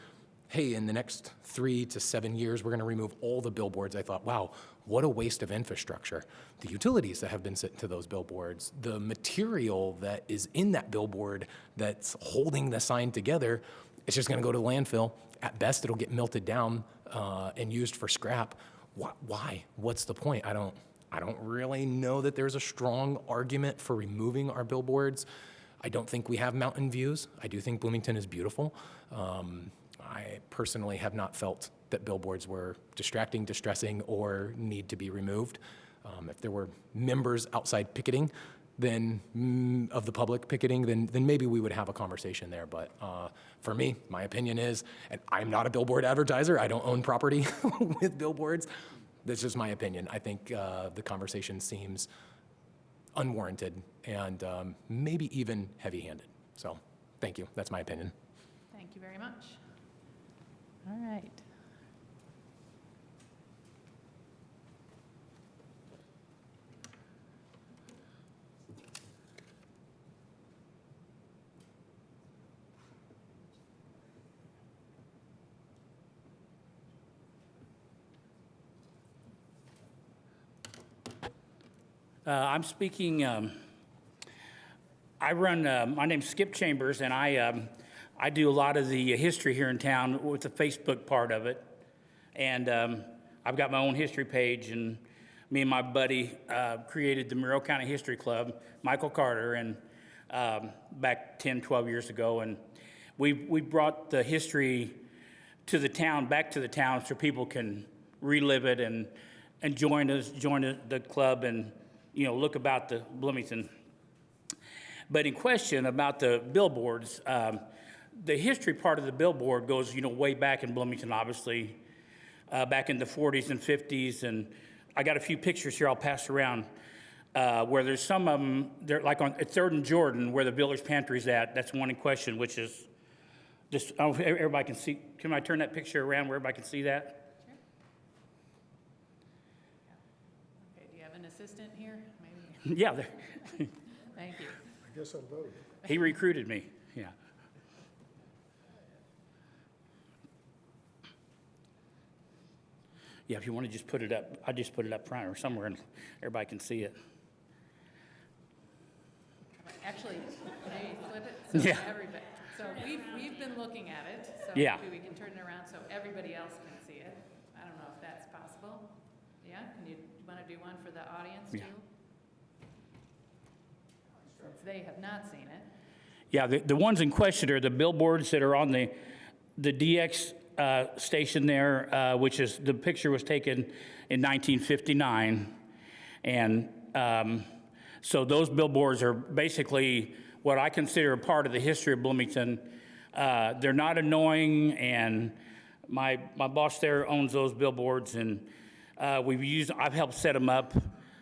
hey, in the next 3 to 7 years, we're going to remove all the billboards, I thought, wow, what a waste of infrastructure. The utilities that have been sent to those billboards, the material that is in that billboard that's holding the sign together, it's just going to go to the landfill. At best, it'll get melted down and used for scrap. Why? What's the point? I don't really know that there's a strong argument for removing our billboards. I don't think we have mountain views. I do think Bloomington is beautiful. I personally have not felt that billboards were distracting, distressing, or need to be removed. If there were members outside picketing, then of the public picketing, then maybe we would have a conversation there. But for me, my opinion is, and I'm not a billboard advertiser, I don't own property with billboards. That's just my opinion. I think the conversation seems unwarranted and maybe even heavy-handed. So thank you. That's my opinion. Thank you very much. All right. I'm speaking, I run, my name's Skip Chambers, and I do a lot of the history here in town with the Facebook part of it. And I've got my own history page, and me and my buddy created the Monroe County History Club, Michael Carter, and back 10, 12 years ago. And we brought the history to the town, back to the town, so people can relive it and join the club and, look about the Bloomington. But in question about the billboards, the history part of the billboard goes, way back in Bloomington, obviously, back in the 40s and 50s. And I got a few pictures here I'll pass around where there's some of them, they're like on 3rd and Jordan, where the Village Pantry's at. That's one in question, which is just, I don't know if everybody can see. Can I turn that picture around where everybody can see that? Sure. Okay, do you have an assistant here? Maybe. Yeah, Thank you. I guess I'll vote. he recruited me, yeah. Yeah, if you want to just put it up, I just put it up front or somewhere and everybody can see it. Actually, maybe flip it so Yeah. everybody, so we've been looking at it, so Yeah. maybe we can turn it around so everybody else can see it. I don't know if that's possible. Yeah, can you want to do one for the audience too? Yeah. Since they have not seen it. Yeah, the ones in question are the billboards that are on the DX station there, which is, the picture was taken in 1959. And so those billboards are basically what I consider a part of the history of Bloomington. They're not annoying, and my boss there owns those billboards, and I've helped set them up,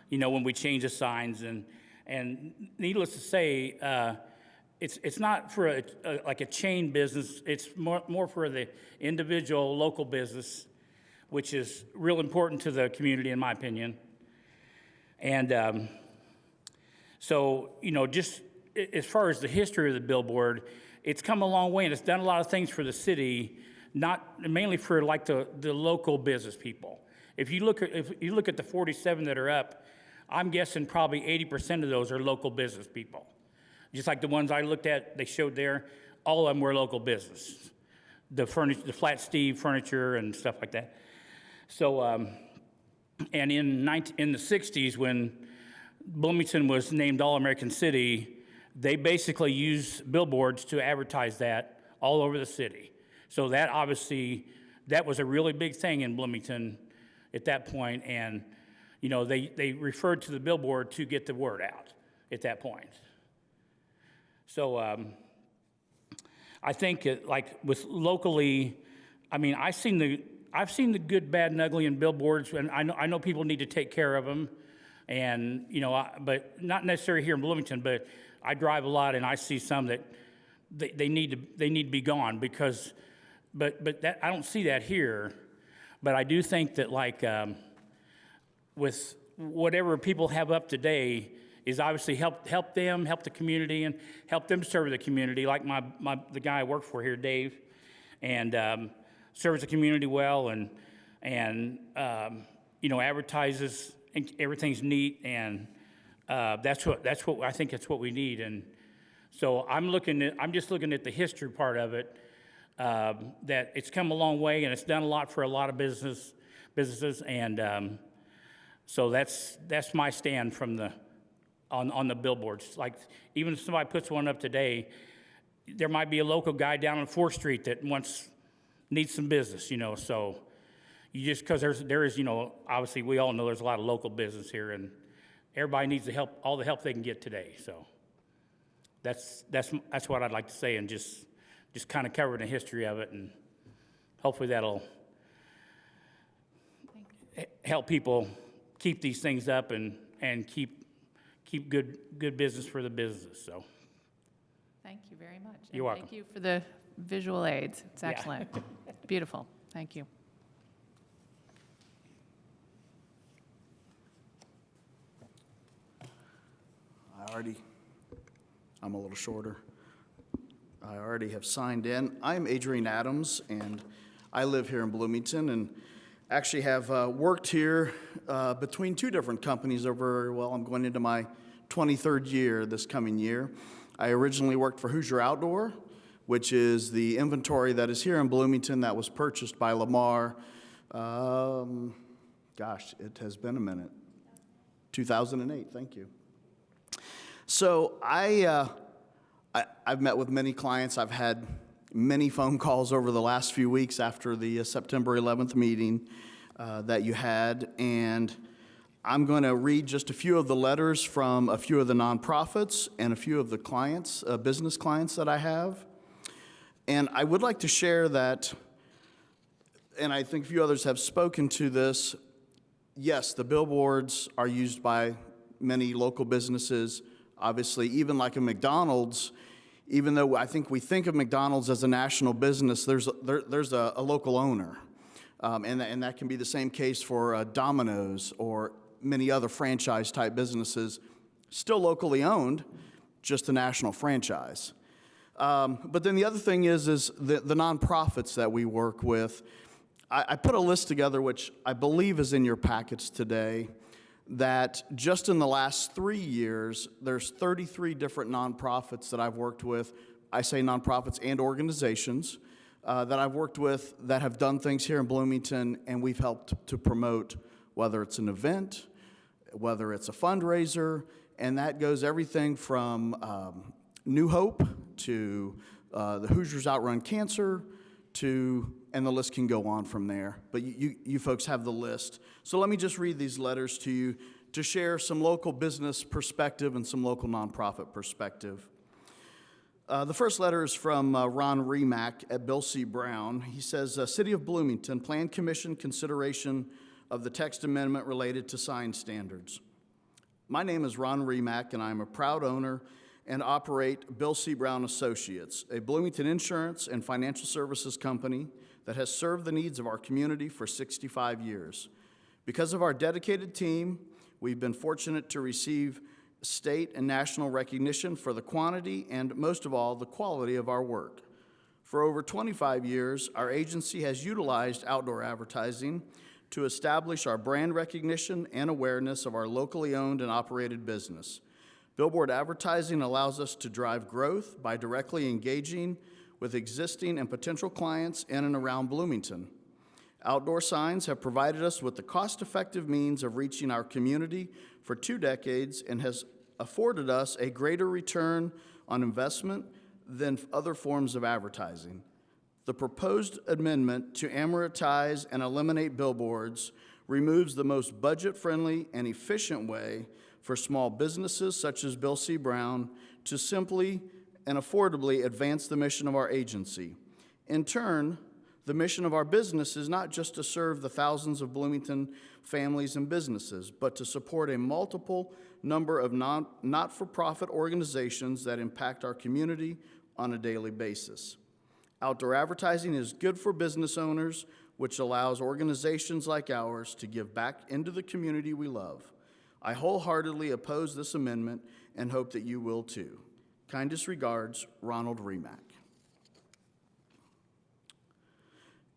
when we change the signs. And needless to say, it's not for like a chain business. It's more for the individual local business, which is real important to the community, in my opinion. And so, just as far as the history of the billboard, it's come a long way, and it's done a lot of things for the city, mainly for like the local business people. If you look at the 47 that are up, I'm guessing probably 80% of those are local business people. Just like the ones I looked at, they showed there, all of them were local business. The Flat Steve furniture and stuff like that. So, and in the 60s, when Bloomington was named All-American City, they basically used billboards to advertise that all over the city. So that obviously, that was a really big thing in Bloomington at that point, and they referred to the billboard to get the word out at that point. So I think like with locally, I mean, I've seen the good, bad, and ugly in billboards, and I know people need to take care of them, and but not necessarily here in Bloomington, but I drive a lot and I see some that they need to be gone because, but that I don't see that here, but I do think that like with whatever people have up today is obviously help them, help the community, and help them serve the community. Like the guy I work for here, Dave, and serves the community well, and advertises, and everything's neat, and that's what I think that's what we need. And so I'm just looking at the history part of it. That it's come a long way, and it's done a lot for a lot of businesses, and so that's my stand from on the billboards. Like, even if somebody puts one up today, there might be a local guy down on 4th Street that needs some business, so you just, because there is, obviously we all know there's a lot of local business here, and everybody needs all the help they can get today. So that's what I'd like to say, and just kind of cover the history of it, and hopefully that'll help people keep these things up and keep good business for the business. So Thank you very much. You're welcome. Thank you for the visual aids. It's Yeah. excellent. Beautiful. Thank you. I'm a little shorter. I already have signed in. I'm Adrian Adams, and I live here in Bloomington, and actually have worked here between 2 different companies I'm going into my 23rd year this coming year. I originally worked for Hoosier Outdoor, which is the inventory that is here in Bloomington that was purchased by Lamar Gosh, it has been a minute. 2008, thank you. So I've met with many clients. I've had many phone calls over the last few weeks after the September 11th meeting that you had, and I'm going to read just a few of the letters from a few of the nonprofits and a few of the clients, business clients that I have. And I would like to share that, and I think a few others have spoken to this. Yes, the billboards are used by many local businesses. Obviously, even like a McDonald's, even though I think we think of McDonald's as a national business, there's a local owner. And that can be the same case for Domino's or many other franchise-type businesses, still locally owned, just a national franchise. But then the other thing is the nonprofits that we work with. I put a list together, which I believe is in your packets today, that just in the last 3 years, there's 33 different nonprofits that I've worked with. I say nonprofits and organizations that I've worked with that have done things here in Bloomington, and we've helped to promote, whether it's an event, whether it's a fundraiser, and that goes everything from New Hope to the Hoosiers Outrun Cancer to, and the list can go on from there. But you folks have the list. So let me just read these letters to you to share some local business perspective and some local nonprofit perspective. The first letter is from Ron Remack at Bill C. Brown. He says, City of Bloomington, Plan Commission consideration of the text amendment related to sign standards. My name is Ron Remack, and I'm a proud owner and operate Bill C. Brown Associates, a Bloomington insurance and financial services company that has served the needs of our community for 65 years. Because of our dedicated team, we've been fortunate to receive state and national recognition for the quantity and, most of all, the quality of our work. For over 25 years, our agency has utilized outdoor advertising to establish our brand recognition and awareness of our locally owned and operated business. Billboard advertising allows us to drive growth by directly engaging with existing and potential clients in and around Bloomington. Outdoor signs have provided us with the cost-effective means of reaching our community for 2 decades and has afforded us a greater return on investment than other forms of advertising. The proposed amendment to amortize and eliminate billboards removes the most budget-friendly and efficient way for small businesses such as Bill C. Brown to simply and affordably advance the mission of our agency. In turn, the mission of our business is not just to serve the thousands of Bloomington families and businesses, but to support a multiple number of not-for-profit organizations that impact our community on a daily basis. Outdoor advertising is good for business owners, which allows organizations like ours to give back into the community we love. I wholeheartedly oppose this amendment and hope that you will too. Kindest regards, Ronald Remack.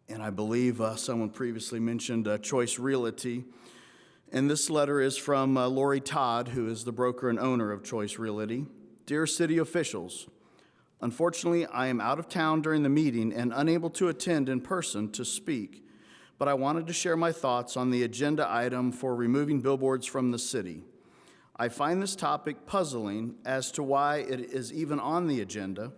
And I believe someone previously mentioned Choice Realty. And this letter is from Lori Todd, who is the broker and owner of Choice Realty. Dear city officials, unfortunately, I am out of town during the meeting and unable to attend in person to speak, but I wanted to share my thoughts on the agenda item for removing billboards from the city. I find this topic puzzling as to why it is even on the agenda.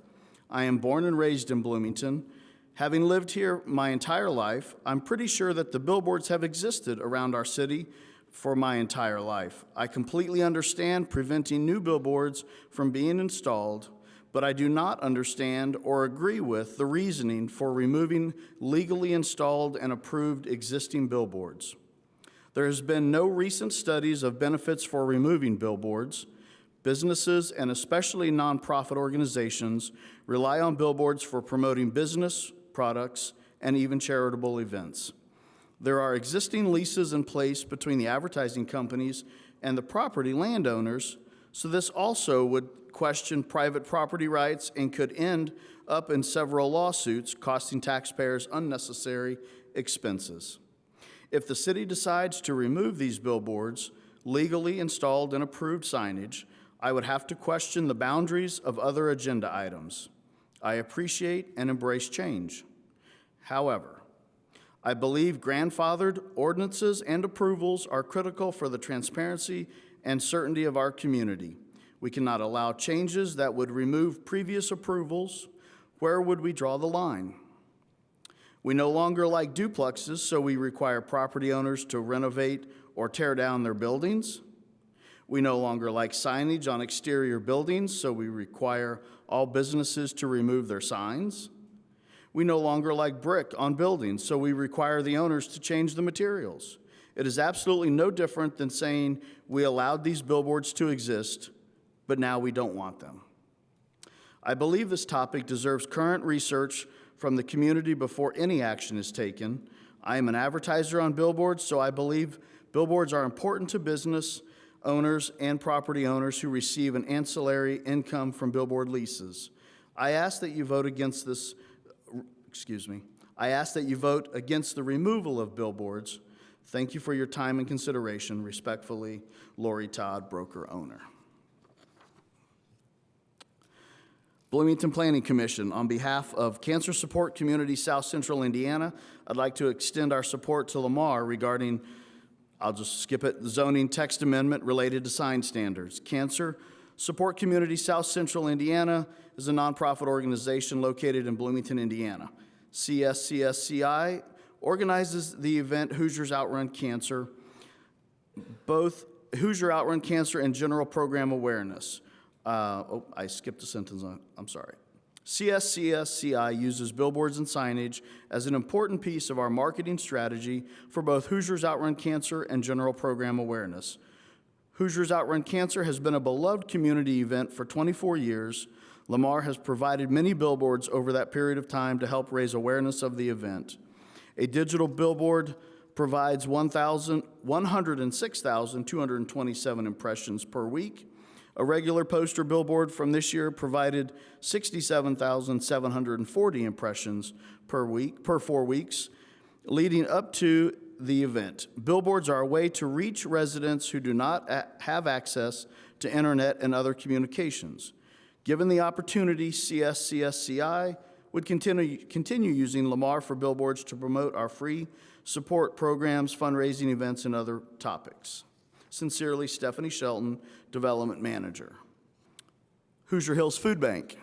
I am born and raised in Bloomington. Having lived here my entire life, I'm pretty sure that the billboards have existed around our city for my entire life. I completely understand preventing new billboards from being installed, but I do not understand or agree with the reasoning for removing legally installed and approved existing billboards. There has been no recent studies of benefits for removing billboards. Businesses, and especially nonprofit organizations, rely on billboards for promoting business, products, and even charitable events. There are existing leases in place between the advertising companies and the property landowners, so this also would question private property rights and could end up in several lawsuits, costing taxpayers unnecessary expenses. If the city decides to remove these billboards, legally installed and approved signage, I would have to question the boundaries of other agenda items. I appreciate and embrace change. However, I believe grandfathered ordinances and approvals are critical for the transparency and certainty of our community. We cannot allow changes that would remove previous approvals. Where would we draw the line? We no longer like duplexes, so we require property owners to renovate or tear down their buildings. We no longer like signage on exterior buildings, so we require all businesses to remove their signs. We no longer like brick on buildings, so we require the owners to change the materials. It is absolutely no different than saying we allowed these billboards to exist, but now we don't want them. I believe this topic deserves current research from the community before any action is taken. I am an advertiser on billboards, so I believe billboards are important to business owners and property owners who receive an ancillary income from billboard leases. I ask that you vote against this. I ask that you vote against the removal of billboards. Thank you for your time and consideration. Respectfully, Lori Todd, broker owner. Bloomington Planning Commission, on behalf of Cancer Support Community South Central Indiana, I'd like to extend our support to Lamar regarding, I'll just skip it, the zoning text amendment related to sign standards. Cancer Support Community South Central Indiana is a nonprofit organization located in Bloomington, Indiana. CSCSCI organizes the event Hoosiers Outrun Cancer, both Hoosier Outrun Cancer and general program awareness. I skipped a sentence I'm sorry. CSCSCI uses billboards and signage as an important piece of our marketing strategy for both Hoosiers Outrun Cancer and general program awareness. Hoosiers Outrun Cancer has been a beloved community event for 24 years. Lamar has provided many billboards over that period of time to help raise awareness of the event. A digital billboard provides 106,227 impressions per week. A regular poster billboard from this year provided 67,740 impressions per week, per 4 weeks, leading up to the event. Billboards are a way to reach residents who do not have access to internet and other communications. Given the opportunity, CSCSCI would continue using Lamar for billboards to promote our free support programs, fundraising events, and other topics. Sincerely, Stephanie Shelton, Development Manager. Hoosier Hills Food Bank.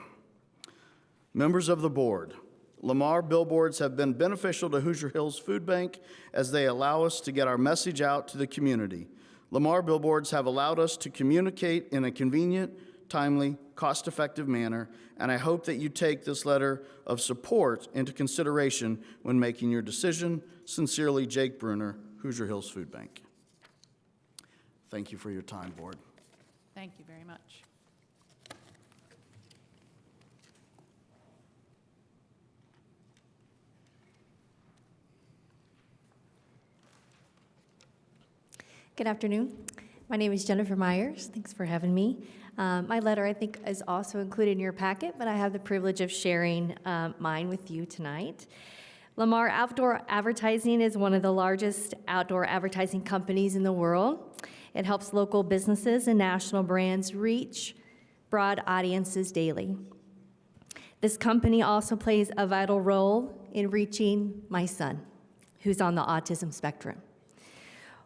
Members of the board, Lamar billboards have been beneficial to Hoosier Hills Food Bank as they allow us to get our message out to the community. Lamar billboards have allowed us to communicate in a convenient, timely, cost-effective manner, and I hope that you take this letter of support into consideration when making your decision. Sincerely, Jake Bruner, Hoosier Hills Food Bank. Thank you for your time, board. Thank you very much. Good afternoon. My name is Jennifer Myers. Thanks for having me. My letter, I think, is also included in your packet, but I have the privilege of sharing mine with you tonight. Lamar Outdoor Advertising is one of the largest outdoor advertising companies in the world. It helps local businesses and national brands reach broad audiences daily. This company also plays a vital role in reaching my son, who's on the autism spectrum.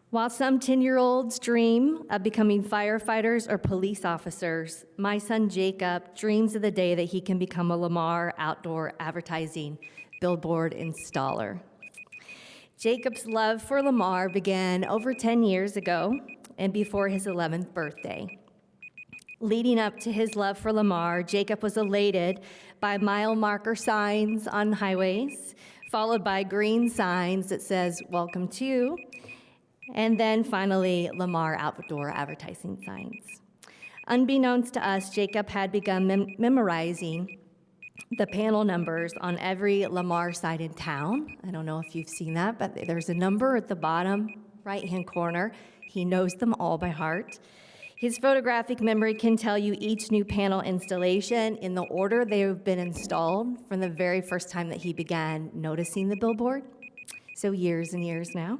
While some 10-year-olds dream of becoming firefighters or police officers, my son Jacob dreams of the day that he can become a Lamar Outdoor Advertising billboard installer. Jacob's love for Lamar began over 10 years ago and before his 11th birthday. Leading up to his love for Lamar, Jacob was elated by mile marker signs on highways, followed by green signs that says, "Welcome to," and then finally, Lamar Outdoor Advertising signs. Unbeknownst to us, Jacob had begun memorizing the panel numbers on every Lamar sign in town. I don't know if you've seen that, but there's a number at the bottom right-hand corner. He knows them all by heart. His photographic memory can tell you each new panel installation in the order they have been installed from the very first time that he began noticing the billboard, so years and years now.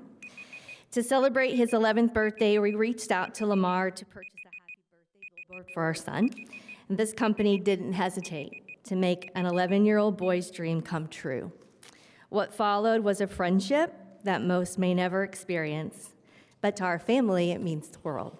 To celebrate his 11th birthday, we reached out to Lamar to purchase a happy birthday billboard for our son. And this company didn't hesitate to make an 11-year-old boy's dream come true. What followed was a friendship that most may never experience, but to our family, it means the world.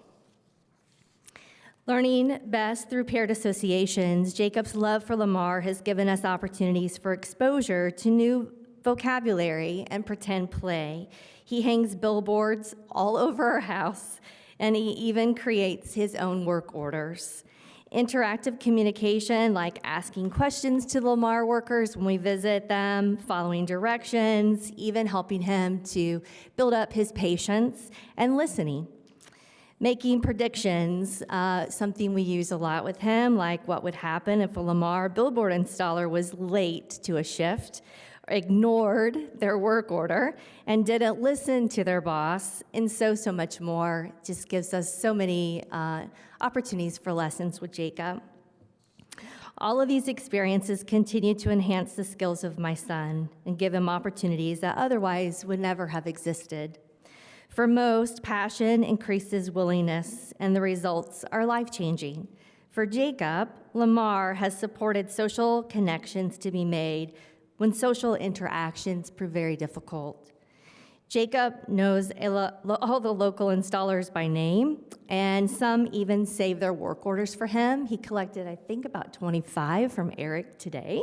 Learning best through paired associations, Jacob's love for Lamar has given us opportunities for exposure to new vocabulary and pretend play. He hangs billboards all over our house, and he even creates his own work orders. Interactive communication, like asking questions to Lamar workers when we visit them, following directions, even helping him to build up his patience and listening. Making predictions, something we use a lot with him, like what would happen if a Lamar billboard installer was late to a shift, or ignored their work order, and didn't listen to their boss, and so much more. Just gives us so many opportunities for lessons with Jacob. All of these experiences continue to enhance the skills of my son and give him opportunities that otherwise would never have existed. For most, passion increases willingness, and the results are life-changing. For Jacob, Lamar has supported social connections to be made when social interactions prove very difficult. Jacob knows all the local installers by name, and some even save their work orders for him. He collected, I think, about 25 from Eric today.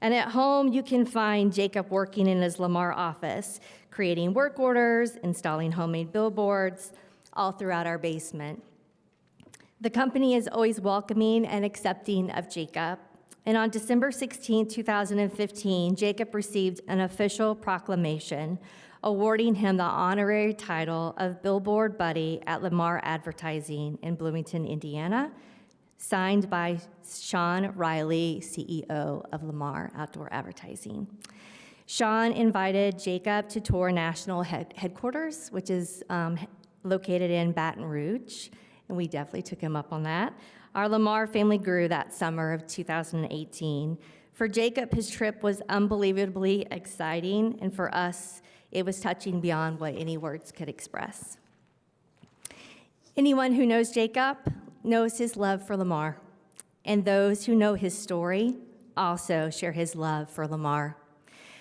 And at home, you can find Jacob working in his Lamar office, creating work orders, installing homemade billboards, all throughout our basement. The company is always welcoming and accepting of Jacob. And on December 16, 2015, Jacob received an official proclamation awarding him the honorary title of Billboard Buddy at Lamar Advertising in Bloomington, Indiana, signed by Sean Riley, CEO of Lamar Outdoor Advertising. Sean invited Jacob to tour national headquarters, which is located in Baton Rouge, and we definitely took him up on that. Our Lamar family grew that summer of 2018. For Jacob, his trip was unbelievably exciting, and for us, it was touching beyond what any words could express. Anyone who knows Jacob knows his love for Lamar, and those who know his story also share his love for Lamar.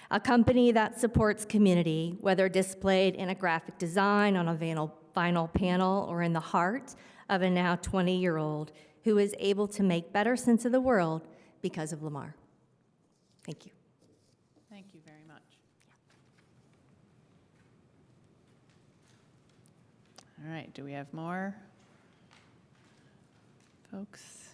A company that supports community, whether displayed in a graphic design on a vinyl panel or in the heart of a now 20-year-old who is able to make better sense of the world because of Lamar. Thank you. Thank you very much. All right, do we have more folks?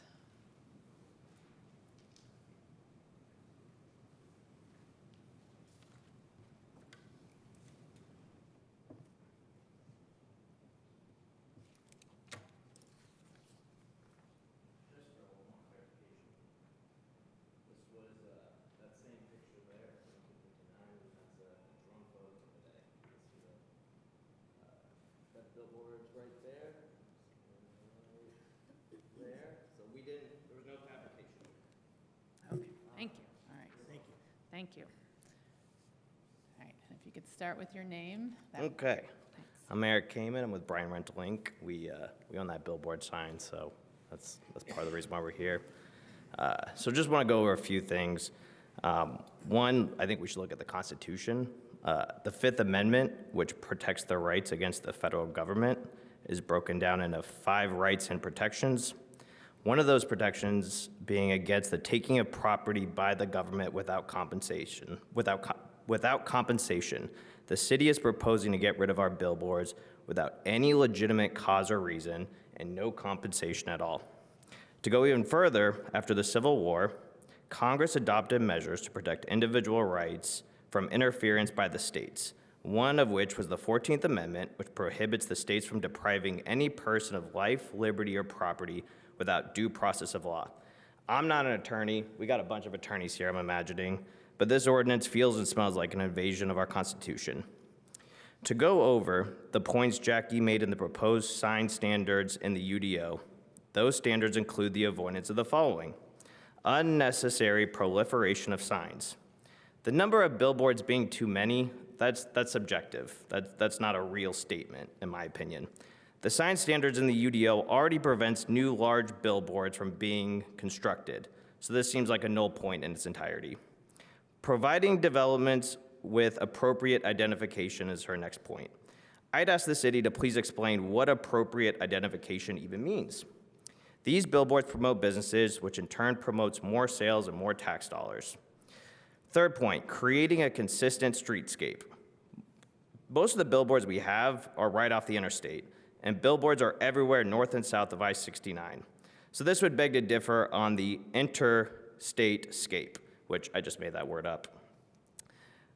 Okay, thank you. All right. Thank you. Thank you. All right, and if you could start with your name. that would be Okay. great. Thanks. I'm Eric Kamen. I'm with Brian Rental Inc. We own that billboard sign, so that's part of the reason why we're here. So just want to go over a few things. One, I think we should look at the Constitution. The Fifth Amendment, which protects the rights against the federal government, is broken down into 5 rights and protections. One of those protections being against the taking of property by the government without compensation. Without compensation, the city is proposing to get rid of our billboards without any legitimate cause or reason and no compensation at all. To go even further, after the Civil War, Congress adopted measures to protect individual rights from interference by the states, one of which was the 14th Amendment, which prohibits the states from depriving any person of life, liberty, or property without due process of law. I'm not an attorney. We got a bunch of attorneys here, I'm imagining, but this ordinance feels and smells like an invasion of our Constitution. To go over the points Jackie made in the proposed sign standards in the UDO, those standards include the avoidance of the following: unnecessary proliferation of signs. The number of billboards being too many, that's subjective. That's not a real statement, in my opinion. The sign standards in the UDO already prevents new large billboards from being constructed, so this seems like a null point in its entirety. Providing developments with appropriate identification is her next point. I'd ask the city to please explain what appropriate identification even means. These billboards promote businesses, which in turn promotes more sales and more tax dollars. Third point, creating a consistent streetscape. Most of the billboards we have are right off the interstate, and billboards are everywhere north and south of I-69. So this would beg to differ on the interstate scape, which I just made that word up.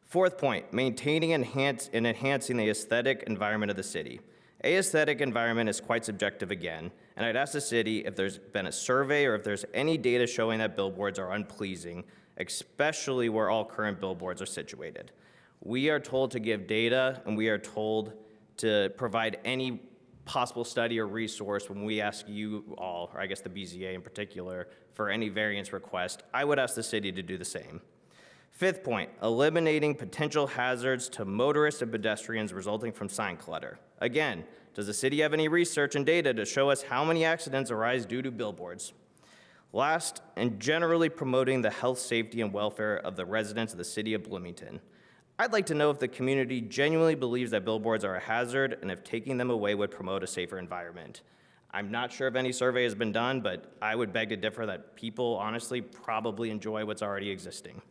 Fourth point, maintaining and enhancing the aesthetic environment of the city. A aesthetic environment is quite subjective again, and I'd ask the city if there's been a survey or if there's any data showing that billboards are unpleasing, especially where all current billboards are situated. We are told to give data, and we are told to provide any possible study or resource when we ask you all, or I guess the BZA in particular, for any variance request. I would ask the city to do the same. Fifth point, eliminating potential hazards to motorists and pedestrians resulting from sign clutter. Again, does the city have any research and data to show us how many accidents arise due to billboards? Last, and generally promoting the health, safety, and welfare of the residents of the city of Bloomington. I'd like to know if the community genuinely believes that billboards are a hazard and if taking them away would promote a safer environment. I'm not sure if any survey has been done, but I would beg to differ that people honestly probably enjoy what's already existing.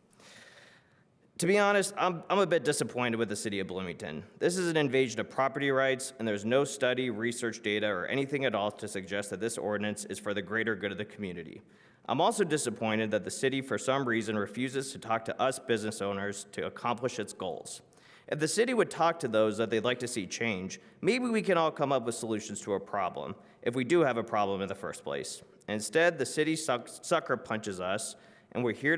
To be honest, I'm a bit disappointed with the city of Bloomington. This is an invasion of property rights, and there's no study, research data, or anything at all to suggest that this ordinance is for the greater good of the community. I'm also disappointed that the city, for some reason, refuses to talk to us business owners to accomplish its goals. If the city would talk to those that they'd like to see change, maybe we can all come up with solutions to a problem, if we do have a problem in the first place. Instead, the city sucker punches us, and we're here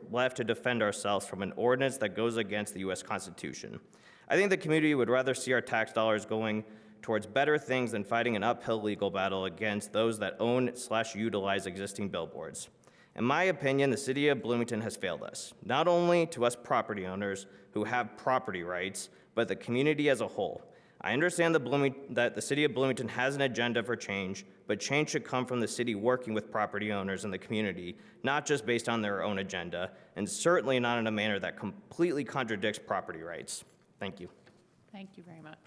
left to defend ourselves from an ordinance that goes against the U.S. Constitution. I think the community would rather see our tax dollars going towards better things than fighting an uphill legal battle against those that own/utilize existing billboards. In my opinion, the city of Bloomington has failed us, not only to us property owners who have property rights, but the community as a whole. I understand that the city of Bloomington has an agenda for change, but change should come from the city working with property owners in the community, not just based on their own agenda, and certainly not in a manner that completely contradicts property rights. Thank you. Thank you very much.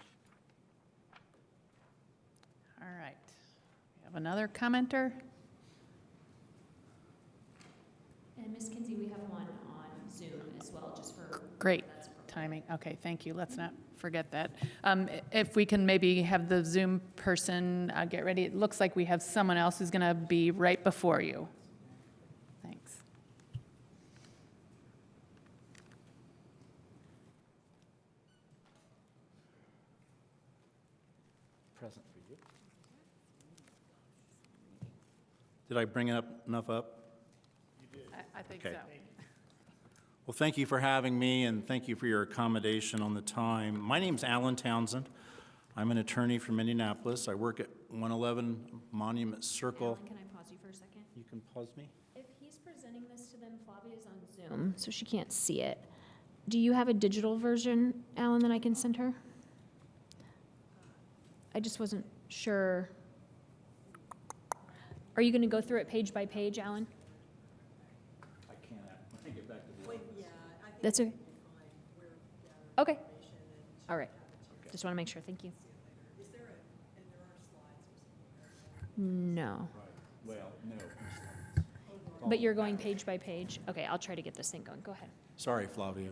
All right. We have another commenter? And Ms. Kinsey, we have one on Zoom as well, just for... Great timing. Okay, thank you. Let's not forget that. If we can maybe have the Zoom person get ready. It looks like we have someone else who's going to be right before you. Thanks. Present for you. Did I bring enough up? I think Okay. so. Well, thank you for having me, and thank you for your accommodation on the time. My name's Alan Townsend. I'm an attorney from Indianapolis. I work at 111 Monument Circle. Alan, can I pause you for a second? You can pause me? If he's presenting this to them, Flavia's on Zoom, so she can't see it. Do you have a digital version, Alan, that I can send her? I just wasn't sure. Are you going to go through it page by page, Alan? I can't. I can get back to the office. That's okay. Okay. All right. Just want to make sure. Thank you. No. Well, no. But you're going page by page? Okay, I'll try to get this thing going. Go ahead. Sorry, Flavia.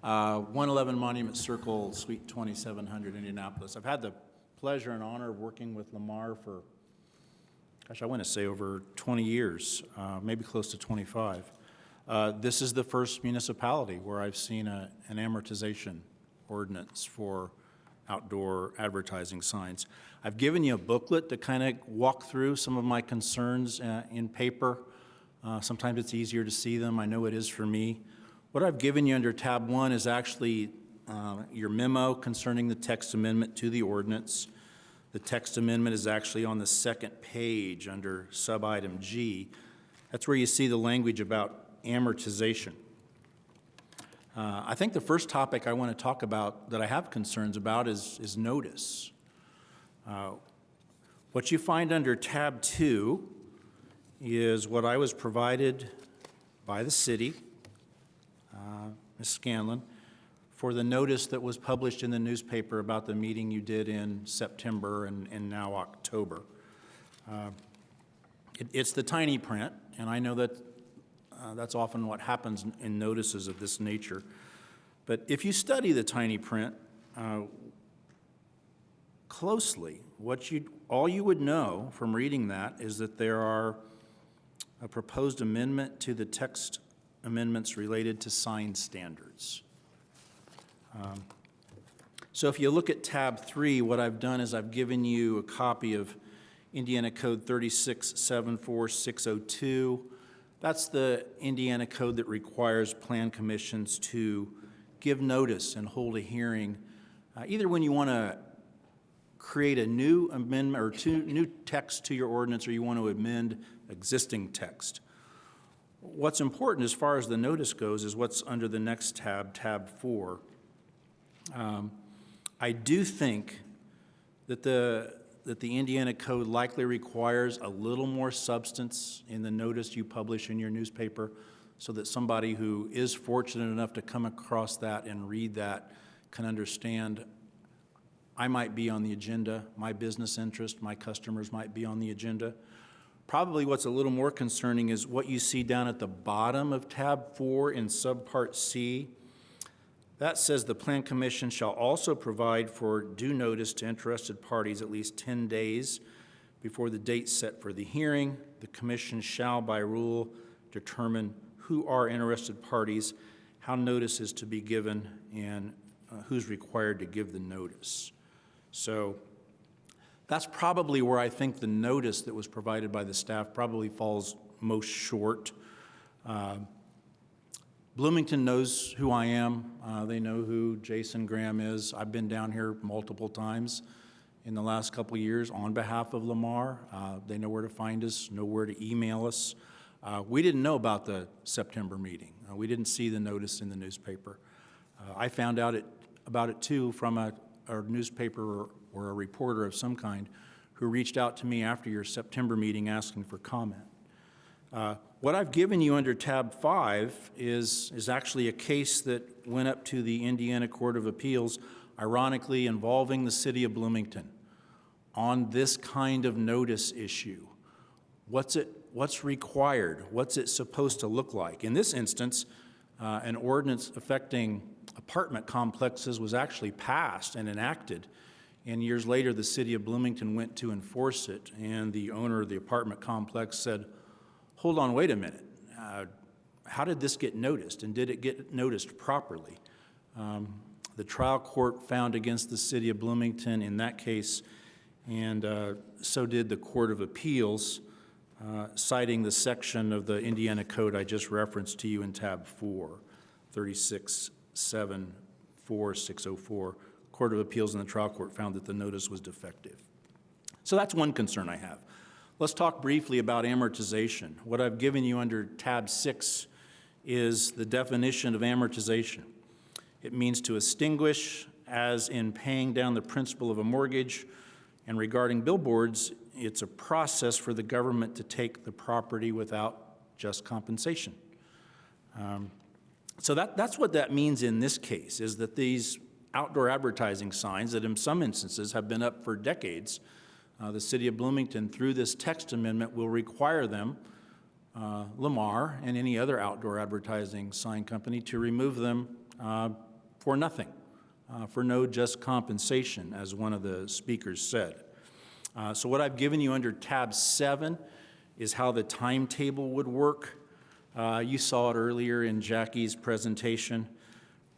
111 Monument Circle, Suite 2700, Indianapolis. I've had the pleasure and honor of working with Lamar for, gosh, I want to say over 20 years, maybe close to 25. This is the first municipality where I've seen an amortization ordinance for outdoor advertising signs. I've given you a booklet to kind of walk through some of my concerns in paper. Sometimes it's easier to see them. I know it is for me. What I've given you under tab 1 is actually your memo concerning the text amendment to the ordinance. The text amendment is actually on the second page under sub-item G. That's where you see the language about amortization. I think the first topic I want to talk about that I have concerns about is notice. What you find under tab 2 is what I was provided by the city, Ms. Scanlon, for the notice that was published in the newspaper about the meeting you did in September and now October. It's the tiny print, and I know that that's often what happens in notices of this nature. But if you study the tiny print closely, all you would know from reading that is that there are a proposed amendment to the text amendments related to sign standards. So if you look at tab 3, what I've done is I've given you a copy of Indiana Code 3674602. That's the Indiana code that requires plan commissions to give notice and hold a hearing, either when you want to create a new amendment or new text to your ordinance, or you want to amend existing text. What's important as far as the notice goes is what's under the next tab, tab 4. I do think that the Indiana code likely requires a little more substance in the notice you publish in your newspaper, so that somebody who is fortunate enough to come across that and read that can understand I might be on the agenda, my business interest, my customers might be on the agenda. Probably what's a little more concerning is what you see down at the bottom of tab 4 in subpart C. That says the Plan Commission shall also provide for due notice to interested parties at least 10 days before the date set for the hearing. The Commission shall, by rule, determine who are interested parties, how notice is to be given, and who's required to give the notice. So that's probably where I think the notice that was provided by the staff probably falls most short. Bloomington knows who I am. They know who Jason Graham is. I've been down here multiple times in the last couple of years on behalf of Lamar. They know where to find us, know where to email us. We didn't know about the September meeting. We didn't see the notice in the newspaper. I found out about it too from a newspaper or a reporter of some kind who reached out to me after your September meeting asking for comment. What I've given you under tab 5 is actually a case that went up to the Indiana Court of Appeals, ironically involving the city of Bloomington on this kind of notice issue. What's required? What's it supposed to look like? In this instance, an ordinance affecting apartment complexes was actually passed and enacted, and years later the city of Bloomington went to enforce it, and the owner of the apartment complex said, hold on, wait a minute. How did this get noticed, and did it get noticed properly? The trial court found against the city of Bloomington in that case, and so did the Court of Appeals, citing the section of the Indiana Code I just referenced to you in tab 4, 3674604. Court of Appeals and the trial court found that the notice was defective. So that's one concern I have. Let's talk briefly about amortization. What I've given you under tab 6 is the definition of amortization. It means to extinguish, as in paying down the principal of a mortgage, and regarding billboards, it's a process for the government to take the property without just compensation. So that's what that means in this case, is that these outdoor advertising signs that in some instances have been up for decades, the city of Bloomington, through this text amendment, will require them, Lamar and any other outdoor advertising sign company, to remove them for nothing, for no just compensation, as one of the speakers said. So what I've given you under tab 7 is how the timetable would work. You saw it earlier in Jackie's presentation.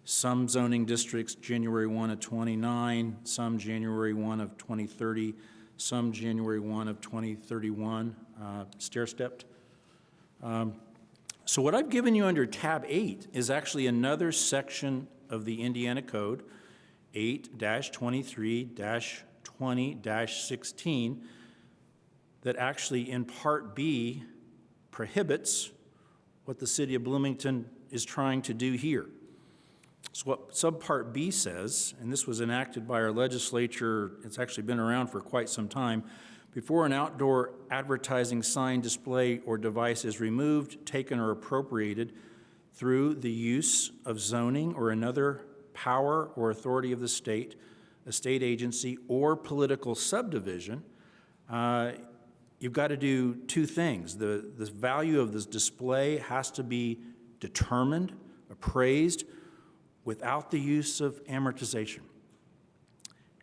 Some zoning districts, January 1 of 29, some January 1 of 2030, some January 1 of 2031, stair-stepped. So what I've given you under tab 8 is actually another section of the Indiana Code, 8-23-20-16, that actually in Part B prohibits what the city of Bloomington is trying to do here. So what subpart B says, and this was enacted by our legislature, it's actually been around for quite some time, before an outdoor advertising sign, display, or device is removed, taken, or appropriated, through the use of zoning or another power or authority of the state, a state agency, or political subdivision, you've got to do two things. The value of this display has to be determined, appraised, without the use of amortization.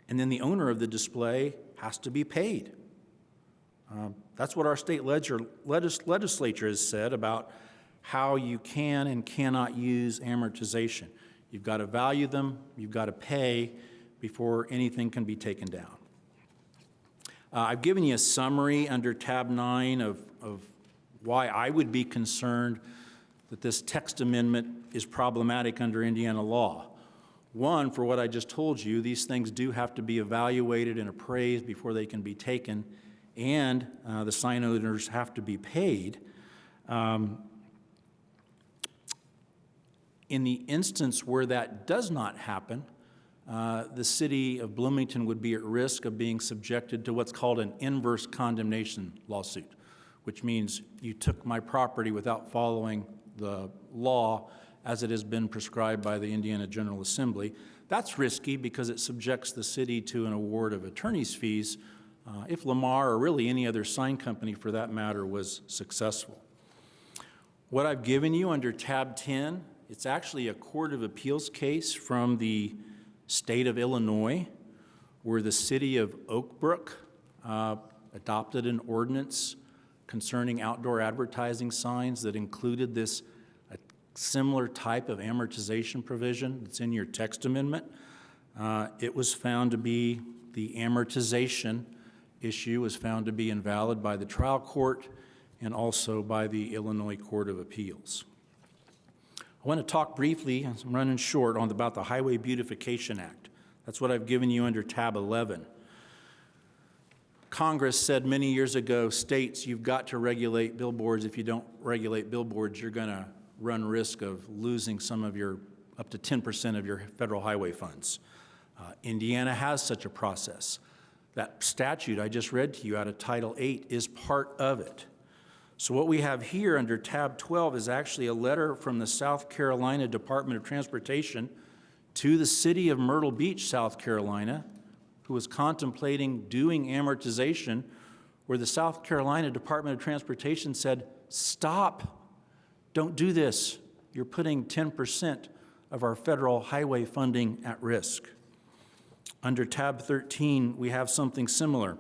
And then the owner of the display has to be paid. That's what our state legislature has said about how you can and cannot use amortization. You've got to value them, you've got to pay before anything can be taken down. I've given you a summary under tab 9 of why I would be concerned that this text amendment is problematic under Indiana law. One, for what I just told you, these things do have to be evaluated and appraised before they can be taken, and the sign owners have to be paid. In the instance where that does not happen, the city of Bloomington would be at risk of being subjected to what's called an inverse condemnation lawsuit, which means you took my property without following the law as it has been prescribed by the Indiana General Assembly. That's risky because it subjects the city to an award of attorney's fees if Lamar, or really any other sign company for that matter, was successful. What I've given you under tab 10, it's actually a Court of Appeals case from the state of Illinois, where the city of Oak Brook adopted an ordinance concerning outdoor advertising signs that included this similar type of amortization provision that's in your text amendment. It was found to be, the amortization issue was found to be invalid by the trial court and also by the Illinois Court of Appeals. I want to talk briefly, I'm running short, about the Highway Beautification Act. That's what I've given you under tab 11. Congress said many years ago, states, you've got to regulate billboards. If you don't regulate billboards, you're going to run risk of losing some of your, up to 10% of your federal highway funds. Indiana has such a process. That statute I just read to you out of Title 8 is part of it. So what we have here under tab 12 is actually a letter from the South Carolina Department of Transportation to the city of Myrtle Beach, South Carolina, who was contemplating doing amortization, where the South Carolina Department of Transportation said, stop, don't do this. You're putting 10% of our federal highway funding at risk. Under tab 13, we have something similar.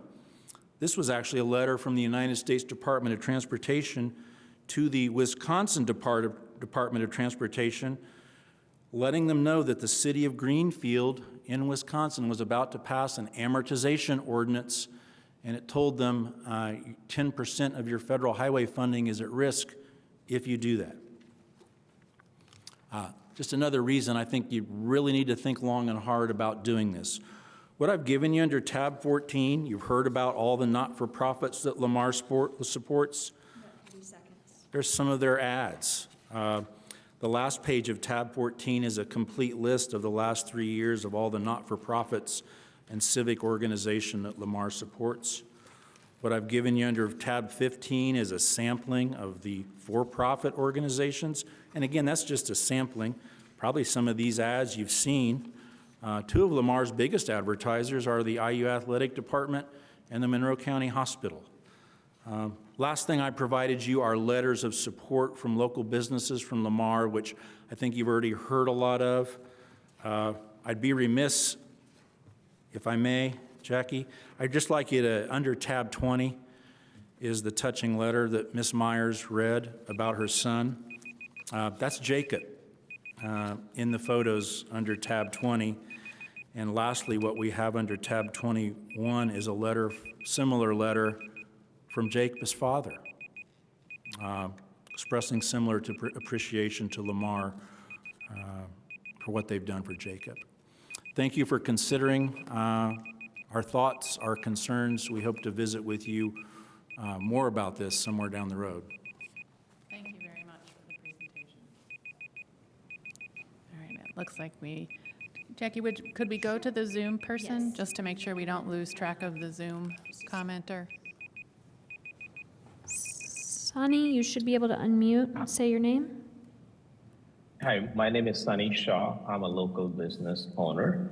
This was actually a letter from the United States Department of Transportation to the Wisconsin Department of Transportation, letting them know that the city of Greenfield in Wisconsin was about to pass an amortization ordinance, and it told them 10% of your federal highway funding is at risk if you do that. Just another reason I think you really need to think long and hard about doing this. What I've given you under tab 14, you've heard about all the not-for-profits that Lamar supports. 30 seconds. There's some of their ads. The last page of tab 14 is a complete list of the last 3 years of all the not-for-profits and civic organization that Lamar supports. What I've given you under tab 15 is a sampling of the for-profit organizations. And again, that's just a sampling. Probably some of these ads you've seen. Two of Lamar's biggest advertisers are the IU Athletic Department and the Monroe County Hospital. Last thing I provided you are letters of support from local businesses from Lamar, which I think you've already heard a lot of. I'd be remiss, if I may, Jackie, I'd just like you to, under tab 20, is the touching letter that Ms. Myers read about her son. That's Jacob in the photos under tab 20. And lastly, what we have under tab 21 is a letter, similar letter from Jacob's father, expressing similar to appreciation to Lamar for what they've done for Jacob. Thank you for considering our thoughts, our concerns. We hope to visit with you more about this somewhere down the road. Thank you very much for the presentation. All right, it looks like Jackie, could we go to the Zoom person? Yes. Just to make sure we don't lose track of the Zoom commenter? Sonny, you should be able to unmute, say your name. Hi, my name is Sunny Shaw. I'm a local business owner,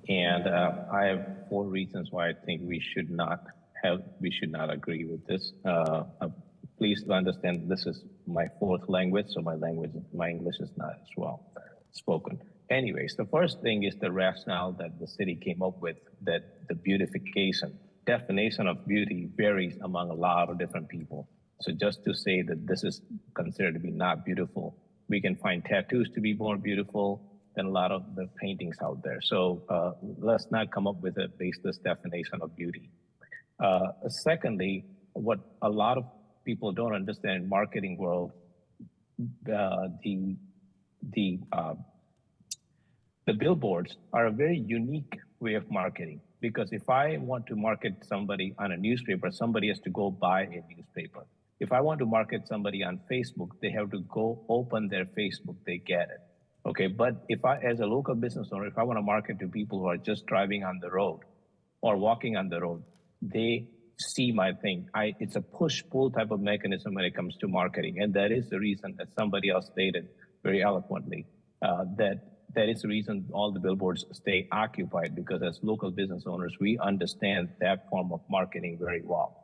and I have 4 reasons why I think we should not agree with this. Please understand this is my fourth language, so my English is not as well spoken. Anyways, the first thing is the rationale that the city came up with, that the beautification definition of beauty varies among a lot of different people. So just to say that this is considered to be not beautiful, we can find tattoos to be more beautiful than a lot of the paintings out there. So let's not come up with a baseless definition of beauty. Secondly, what a lot of people don't understand in marketing world, the billboards are a very unique way of marketing, because if I want to market somebody on a newspaper, somebody has to go buy a newspaper. If I want to market somebody on Facebook, they have to go open their Facebook, they get it. Okay, but if I, as a local business owner, if I want to market to people who are just driving on the road or walking on the road, they see my thing. It's a push-pull type of mechanism when it comes to marketing. And that is the reason that somebody else stated very eloquently, that is the reason all the billboards stay occupied, because as local business owners, we understand that form of marketing very well.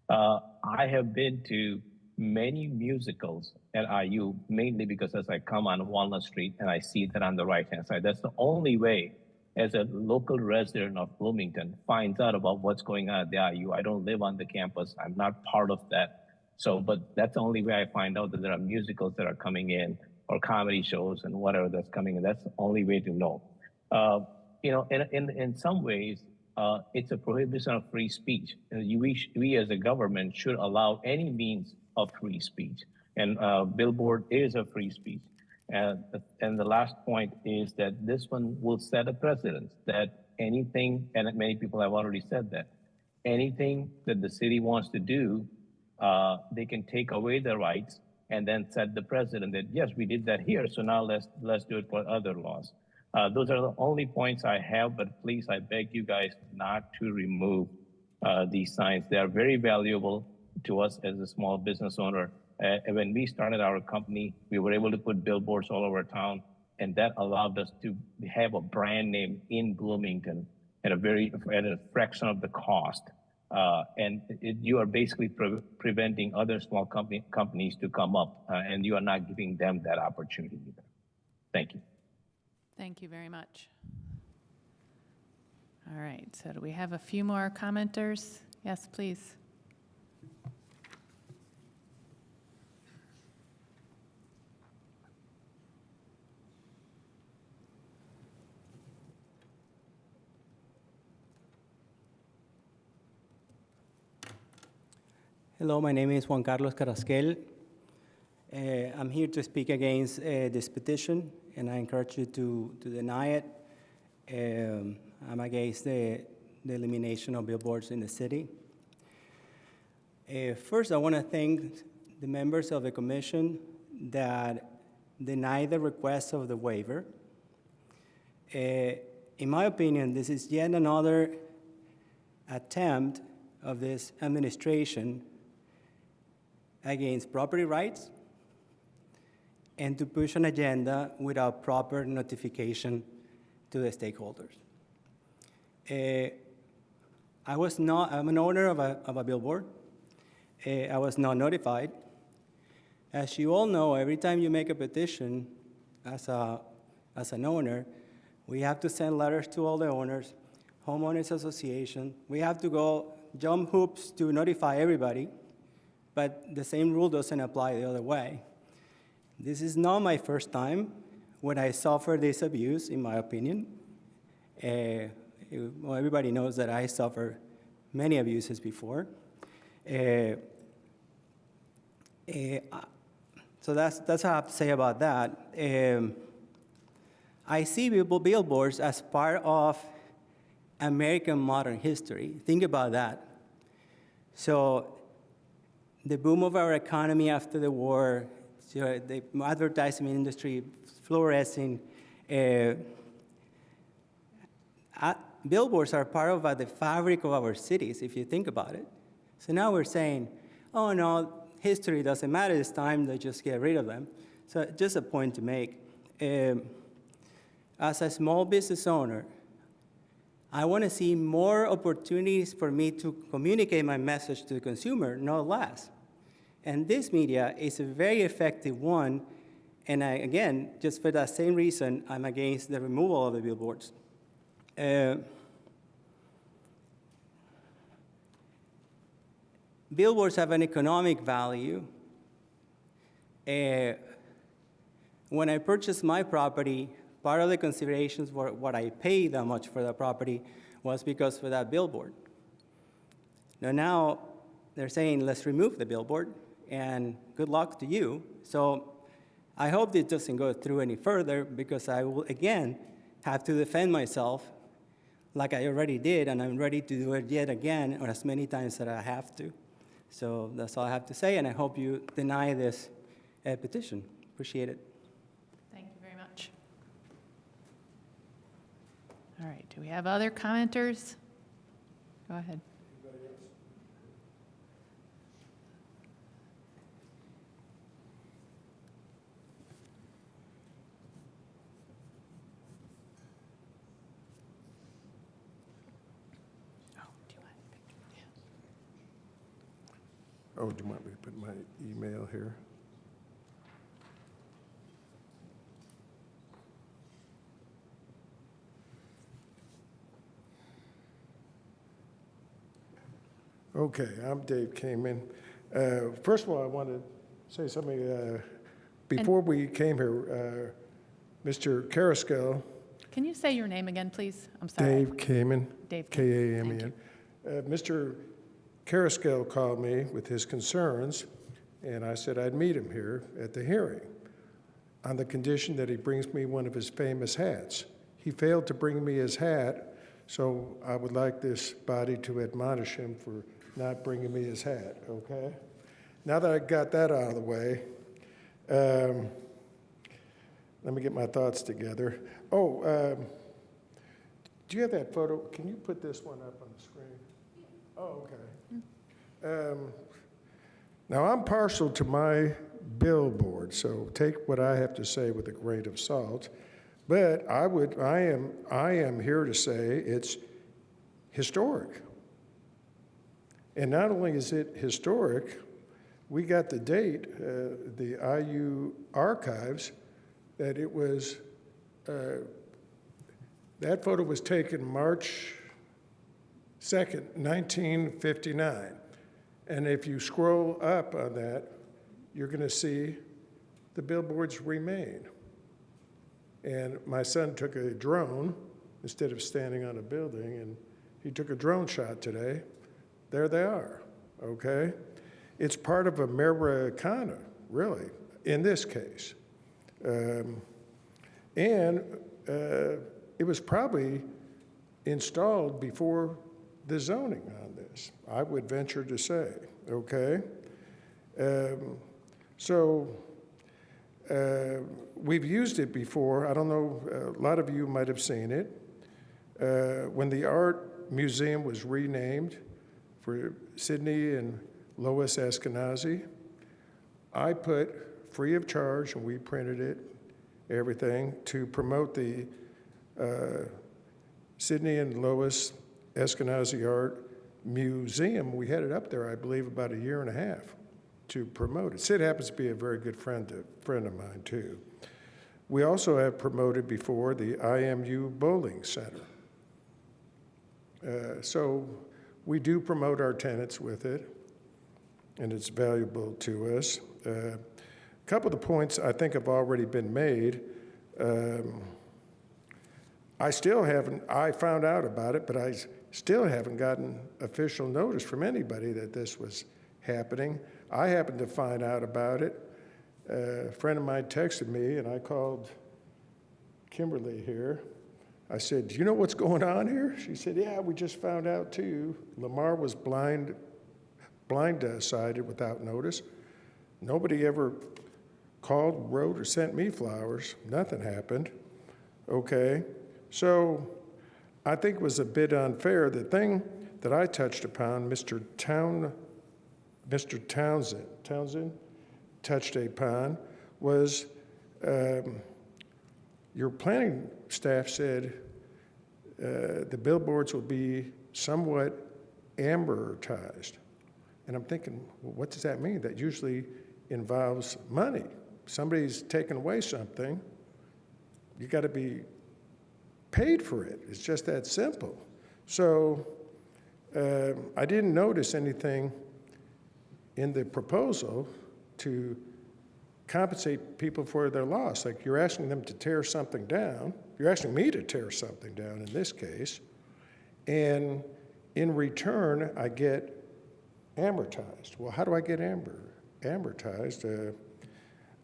I have been to many musicals at IU, mainly because as I come on Walnut Street and I see that on the right-hand side, that's the only way as a local resident of Bloomington finds out about what's going on at the IU. I don't live on the campus. I'm not part of that. So, but that's the only way I find out that there are musicals that are coming in, or comedy shows and whatever that's coming in. That's the only way to know. In some ways, it's a prohibition of free speech. We as a government should allow any means of free speech. And billboard is a free speech. And the last point is that this one will set a precedent that anything, and many people have already said that, anything that the city wants to do, they can take away the rights and then set the precedent that, yes, we did that here, so now let's do it for other laws. Those are the only points I have, but please, I beg you guys not to remove these signs. They are very valuable to us as a small business owner. When we started our company, we were able to put billboards all over town, and that allowed us to have a brand name in Bloomington at a fraction of the cost. You are basically preventing other small companies to come up, and you are not giving them that opportunity either. Thank you. Thank you very much. All right, so do we have a few more commenters? Yes, please. Hello, my name is Juan Carlos Carrasquel. I'm here to speak against this petition, and I encourage you to deny it. I'm against the elimination of billboards in the city. First, I want to thank the members of the commission that denied the request of the waiver. In my opinion, this is yet another attempt of this administration against property rights and to push an agenda without proper notification to the stakeholders. I'm an owner of a billboard. I was not notified. As you all know, every time you make a petition as an owner, we have to send letters to all the owners, homeowners association. We have to go jump hoops to notify everybody, but the same rule doesn't apply the other way. This is not my first time when I suffer this abuse, in my opinion. Well, everybody knows that I suffer many abuses before. So that's what I have to say about that. I see billboards as part of American modern history. Think about that. So the boom of our economy after the war, the advertising industry flourishing, billboards are part of the fabric of our cities, if you think about it. So now we're saying, oh no, history doesn't matter this time, they just get rid of them. So just a point to make. As a small business owner, I want to see more opportunities for me to communicate my message to the consumer, not less. And this media is a very effective one. And again, just for that same reason, I'm against the removal of the billboards. Billboards have an economic value. When I purchased my property, part of the considerations for what I paid that much for the property was because for that billboard. Now they're saying, let's remove the billboard, and good luck to you. So I hope this doesn't go through any further, because I will, again, have to defend myself like I already did, and I'm ready to do it yet again, or as many times as I have to. So that's all I have to say, and I hope you deny this petition. Appreciate it. Thank you very much. All right, do we have other commenters? Go ahead. Oh, do you want me to put my email here? Okay, I'm Dave Kamen. First of all, I want to say something. Before we came here, Mr. Carrasquel. Can you say your name again, please? I'm sorry. Dave Kamen. Dave Kamen. K-A-M-E-N. Mr. Carrasquel called me with his concerns, and I said I'd meet him here at the hearing on the condition that he brings me one of his famous hats. He failed to bring me his hat, so I would like this body to admonish him for not bringing me his hat, okay? Now that I got that out of the way, let me get my thoughts together. Oh, do you have that photo? Can you put this one up on the screen? Oh, okay. Now, I'm partial to my billboard, so take what I have to say with a grain of salt. But I am here to say it's historic. And not only is it historic, we got the date, the IU archives, that it was, that photo was taken March 2nd, 1959. And if you scroll up on that, you're going to see the billboards remain. And my son took a drone instead of standing on a building, and he took a drone shot today. There they are, okay? It's part of Americana, really, in this case. And it was probably installed before the zoning on this, I would venture to say, okay? We've used it before. I don't know, a lot of you might have seen it. When the art museum was renamed for Sidney and Lois Eskenazi, I put free of charge, and we printed it, everything, to promote the Sidney and Lois Eskenazi Art Museum. We had it up there, I believe, about a year and a half to promote it. Sid happens to be a very good friend of mine, too. We also have promoted before the IMU Bowling Center. So we do promote our tenants with it, and it's valuable to us. A couple of the points I think have already been made. I found out about it, but I still haven't gotten official notice from anybody that this was happening. I happened to find out about it. A friend of mine texted me, and I called Kimberly here. I said, do you know what's going on here? She said, yeah, we just found out too. Lamar was blindsided without notice. Nobody ever called, wrote, or sent me flowers. Nothing happened. Okay, so I think it was a bit unfair. The thing that I touched upon, Mr. Townsend touched upon, was your planning staff said the billboards will be somewhat amortized. And I'm thinking, well, what does that mean? That usually involves money. Somebody's taken away something, you got to be paid for it. It's just that simple. So I didn't notice anything in the proposal to compensate people for their loss. Like, you're asking them to tear something down. You're asking me to tear something down in this case. And in return, I get amortized. Well, how do I get amortized?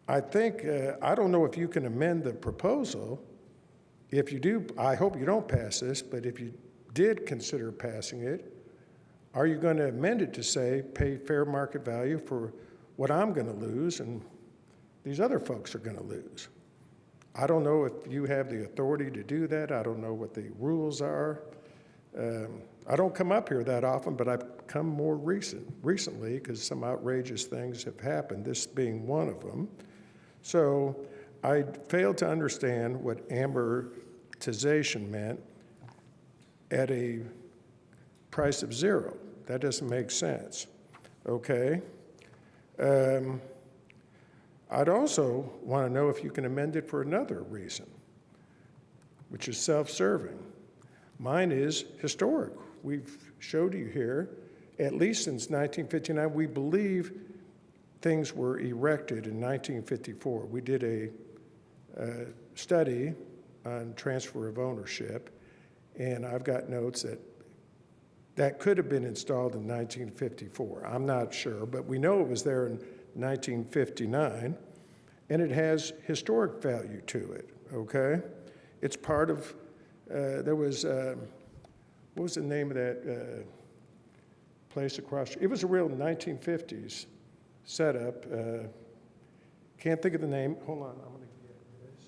I think, I don't know if you can amend the proposal. If you do, I hope you don't pass this, but if you did consider passing it, are you going to amend it to say pay fair market value for what I'm going to lose and these other folks are going to lose? I don't know if you have the authority to do that. I don't know what the rules are. I don't come up here that often, but I've come more recently because some outrageous things have happened, this being one of them. So I failed to understand what amortization meant at a price of zero. That doesn't make sense, okay? I'd also want to know if you can amend it for another reason, which is self-serving. Mine is historic. We've showed you here, at least since 1959, we believe things were erected in 1954. We did a study on transfer of ownership, and I've got notes that could have been installed in 1954. I'm not sure, but we know it was there in 1959, and it has historic value to it, okay? It's part of, there was, what was the name of that place across? It was a real 1950s setup. Can't think of the name. Hold on, I'm gonna get this.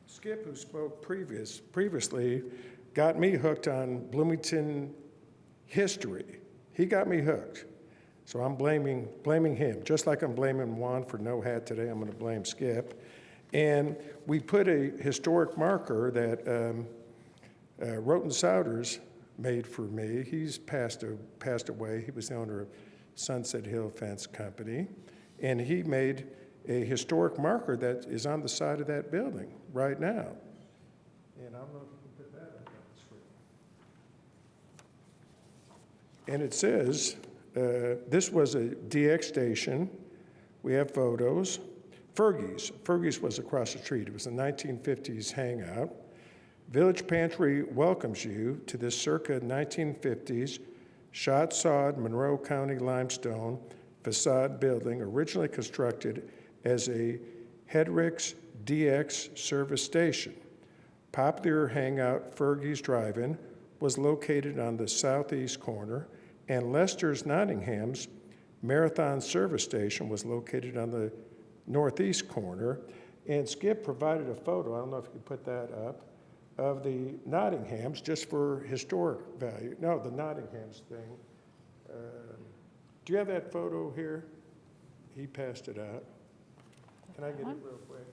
Skip, who spoke previously, got me hooked on Bloomington history. He got me hooked. So I'm blaming him. Just like I'm blaming Juan for no hat today, I'm going to blame Skip. And we put a historic marker that Roten Souders made for me. He's passed away. He was the owner of Sunset Hill Fence Company. And he made a historic marker that is on the side of that building right now. And I don't know if you can put that up on the screen. And it says, this was a DX station. We have photos. Fergie's was across the street. It was a 1950s hangout. Village Pantry welcomes you to this circa 1950s shot sawed Monroe County limestone facade building originally constructed as a Hedrick's DX service station. Popular hangout Fergie's Drive-In was located on the southeast corner, and Lester's Nottingham's Marathon service station was located on the northeast corner. And Skip provided a photo, I don't know if you could put that up, of the Nottinghams just for historic value. No, the Nottinghams thing. Do you have that photo here? He passed it out. Can I get it real quick?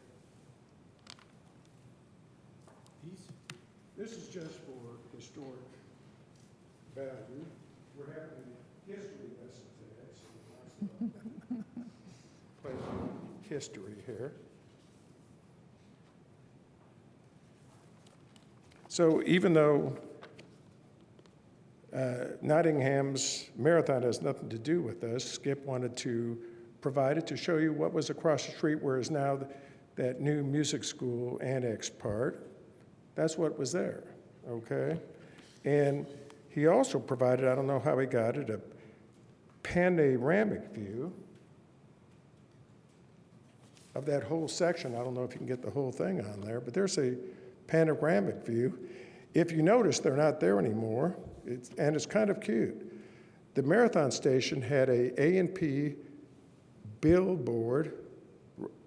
This is just for historic value. We're having a history lesson today, so play history here. So even though Nottingham's Marathon has nothing to do with us, Skip wanted to provide it to show you what was across the street, whereas now that new music school annex part, that's what was there, okay? And he also provided, I don't know how he got it, a panoramic view of that whole section. I don't know if you can get the whole thing on there, but there's a panoramic view. If you notice, they're not there anymore, and it's kind of cute. The Marathon station had a A&P billboard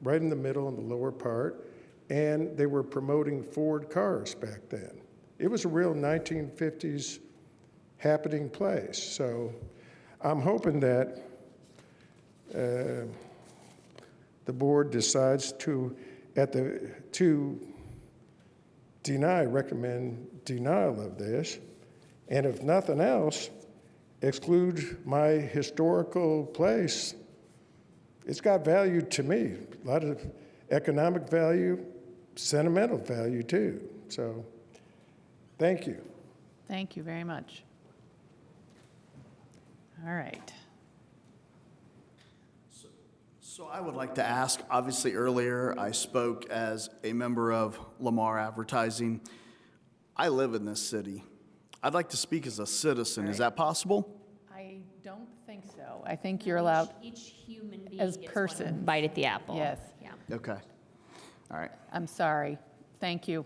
right in the middle in the lower part, and they were promoting Ford cars back then. It was a real 1950s happening place. So I'm hoping that the board decides to recommend denial of this, and if nothing else, exclude my historical place. It's got value to me, a lot of economic value, sentimental value too. So, thank you. Thank you very much. All right. So I would like to ask, obviously earlier I spoke as a member of Lamar Advertising. I live in this city. I'd like to speak as a citizen. Is that possible? I don't think so. I think you're allowed Each human being as gets person. one bite at the apple. Yes. Yeah. Okay. All right. I'm sorry. Thank you.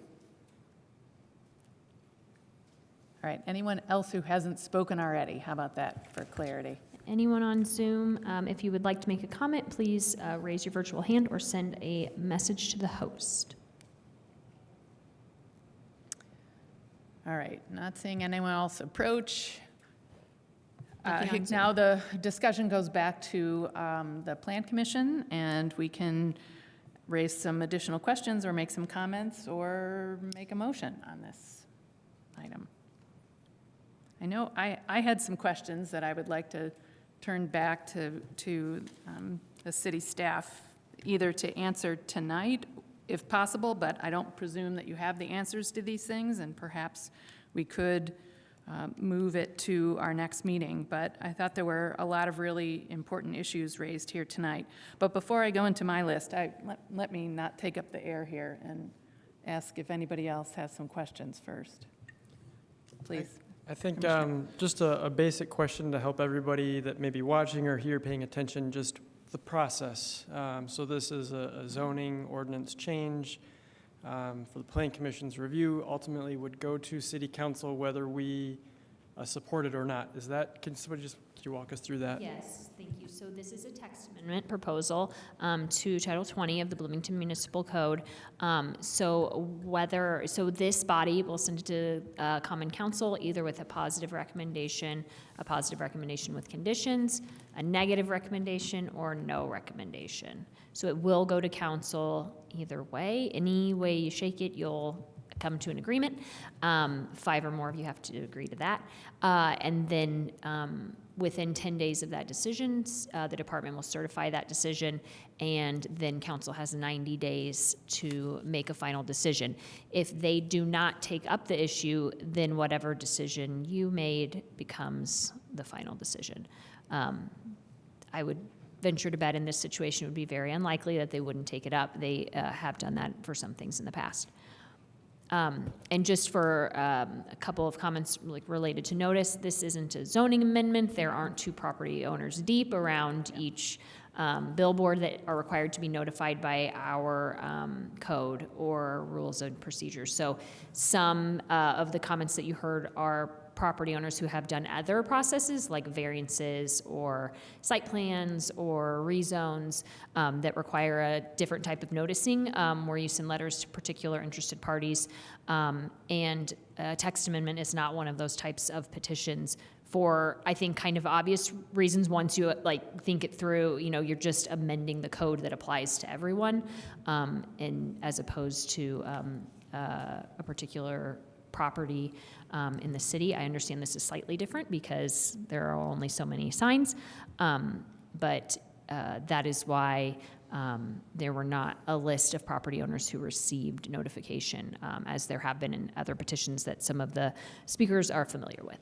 All right, anyone else who hasn't spoken already? How about that for clarity? Anyone on Zoom, if you would like to make a comment, please raise your virtual hand or send a message to the host. All right, not seeing anyone else approach. Nothing on Zoom. Now the discussion goes back to the Plan Commission, and we can raise some additional questions or make some comments or make a motion on this item. I know I had some questions that I would like to turn back to the city staff, either to answer tonight, if possible, but I don't presume that you have the answers to these things, and perhaps we could move it to our next meeting. But I thought there were a lot of really important issues raised here tonight. But before I go into my list, let me not take up the air here and ask if anybody else has some questions first. Please. I think just a basic question to help everybody that may be watching or here paying attention, just the process. So this is a zoning ordinance change for the Plan Commission's review, ultimately would go to City Council whether we support it or not. Is that, could you walk us through that? Yes, thank you. So this is a text amendment proposal to Title 20 of the Bloomington Municipal Code. So this body will send it to Common Council either with a positive recommendation with conditions, a negative recommendation, or no recommendation. So it will go to council either way. Any way you shake it, you'll come to an agreement. 5 or more of you have to agree to that. And then within 10 days of that decision, the department will certify that decision, and then council has 90 days to make a final decision. If they do not take up the issue, then whatever decision you made becomes the final decision. I would venture to bet in this situation it would be very unlikely that they wouldn't take it up. They have done that for some things in the past. And just for a couple of comments related to notice, this isn't a zoning amendment. There aren't 2 property owners deep around each billboard that are required to be notified by our code or rules and procedures. So some of the comments that you heard are property owners who have done other processes like variances or site plans or rezones that require a different type of noticing where you send letters to particular interested parties. And a text amendment is not one of those types of petitions for, I think, kind of obvious reasons. Once you think it through, you're just amending the code that applies to everyone, and as opposed to a particular property in the city. I understand this is slightly different because there are only so many signs, but that is why there were not a list of property owners who received notification, as there have been in other petitions that some of the speakers are familiar with.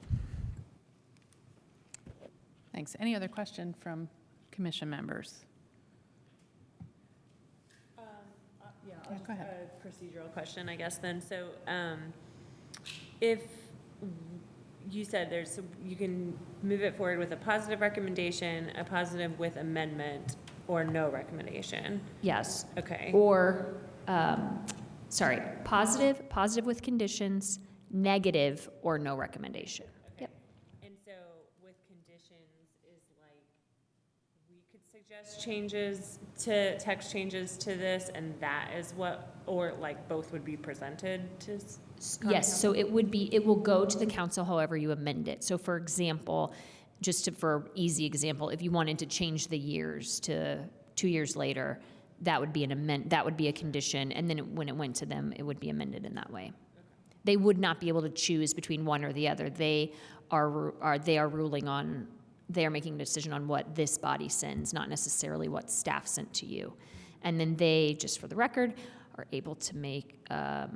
Thanks. Any other question from commission members? Yeah, go ahead. A procedural question, I guess, then. So if you said you can move it forward with a positive recommendation, a positive with amendment, or no recommendation. Yes. Okay. Or, positive with conditions, negative, or no recommendation. Okay. Yep. And so with conditions is we could suggest changes to text changes to this, and that is what, or both would be presented to Yes, so it will go to the council however you amend it. So for example, for easy example, if you wanted to change the years to 2 years later, that would be that would be a condition, and then when it went to them, it would be amended in that way. They would not be able to choose between one or the other. They are ruling on, they are making a decision on what this body sends, not necessarily what staff sent to you. And then they, just for the record, are able to make, I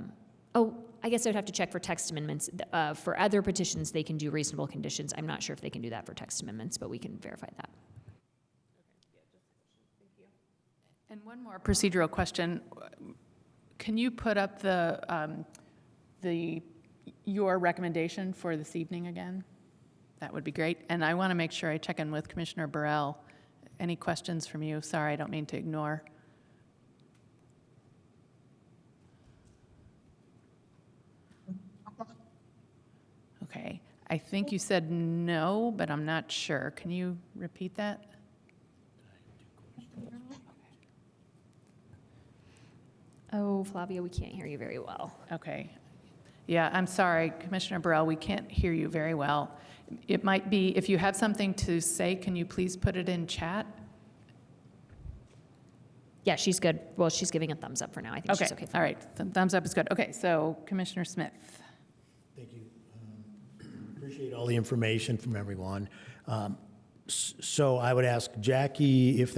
guess I would have to check for text amendments. For other petitions, they can do reasonable conditions. I'm not sure if they can do that for text amendments, but we can verify that. And one more procedural question. Can you put up your recommendation for this evening again? That would be great. And I want to make sure I check in with Commissioner Burrell. Any questions from you? Sorry, I don't mean to ignore. Okay, I think you said no, but I'm not sure. Can you repeat that? Oh, Flavia, we can't hear you very well. Okay. Yeah, I'm sorry, Commissioner Burrell, we can't hear you very well. It might be, if you have something to say, can you please put it in chat? Yeah, she's good. Well, she's giving a thumbs up for now. I think Okay, she's okay. all right, thumbs up is good. Okay, so Commissioner Smith. Thank you. Appreciate all the information from everyone. So I would ask Jackie if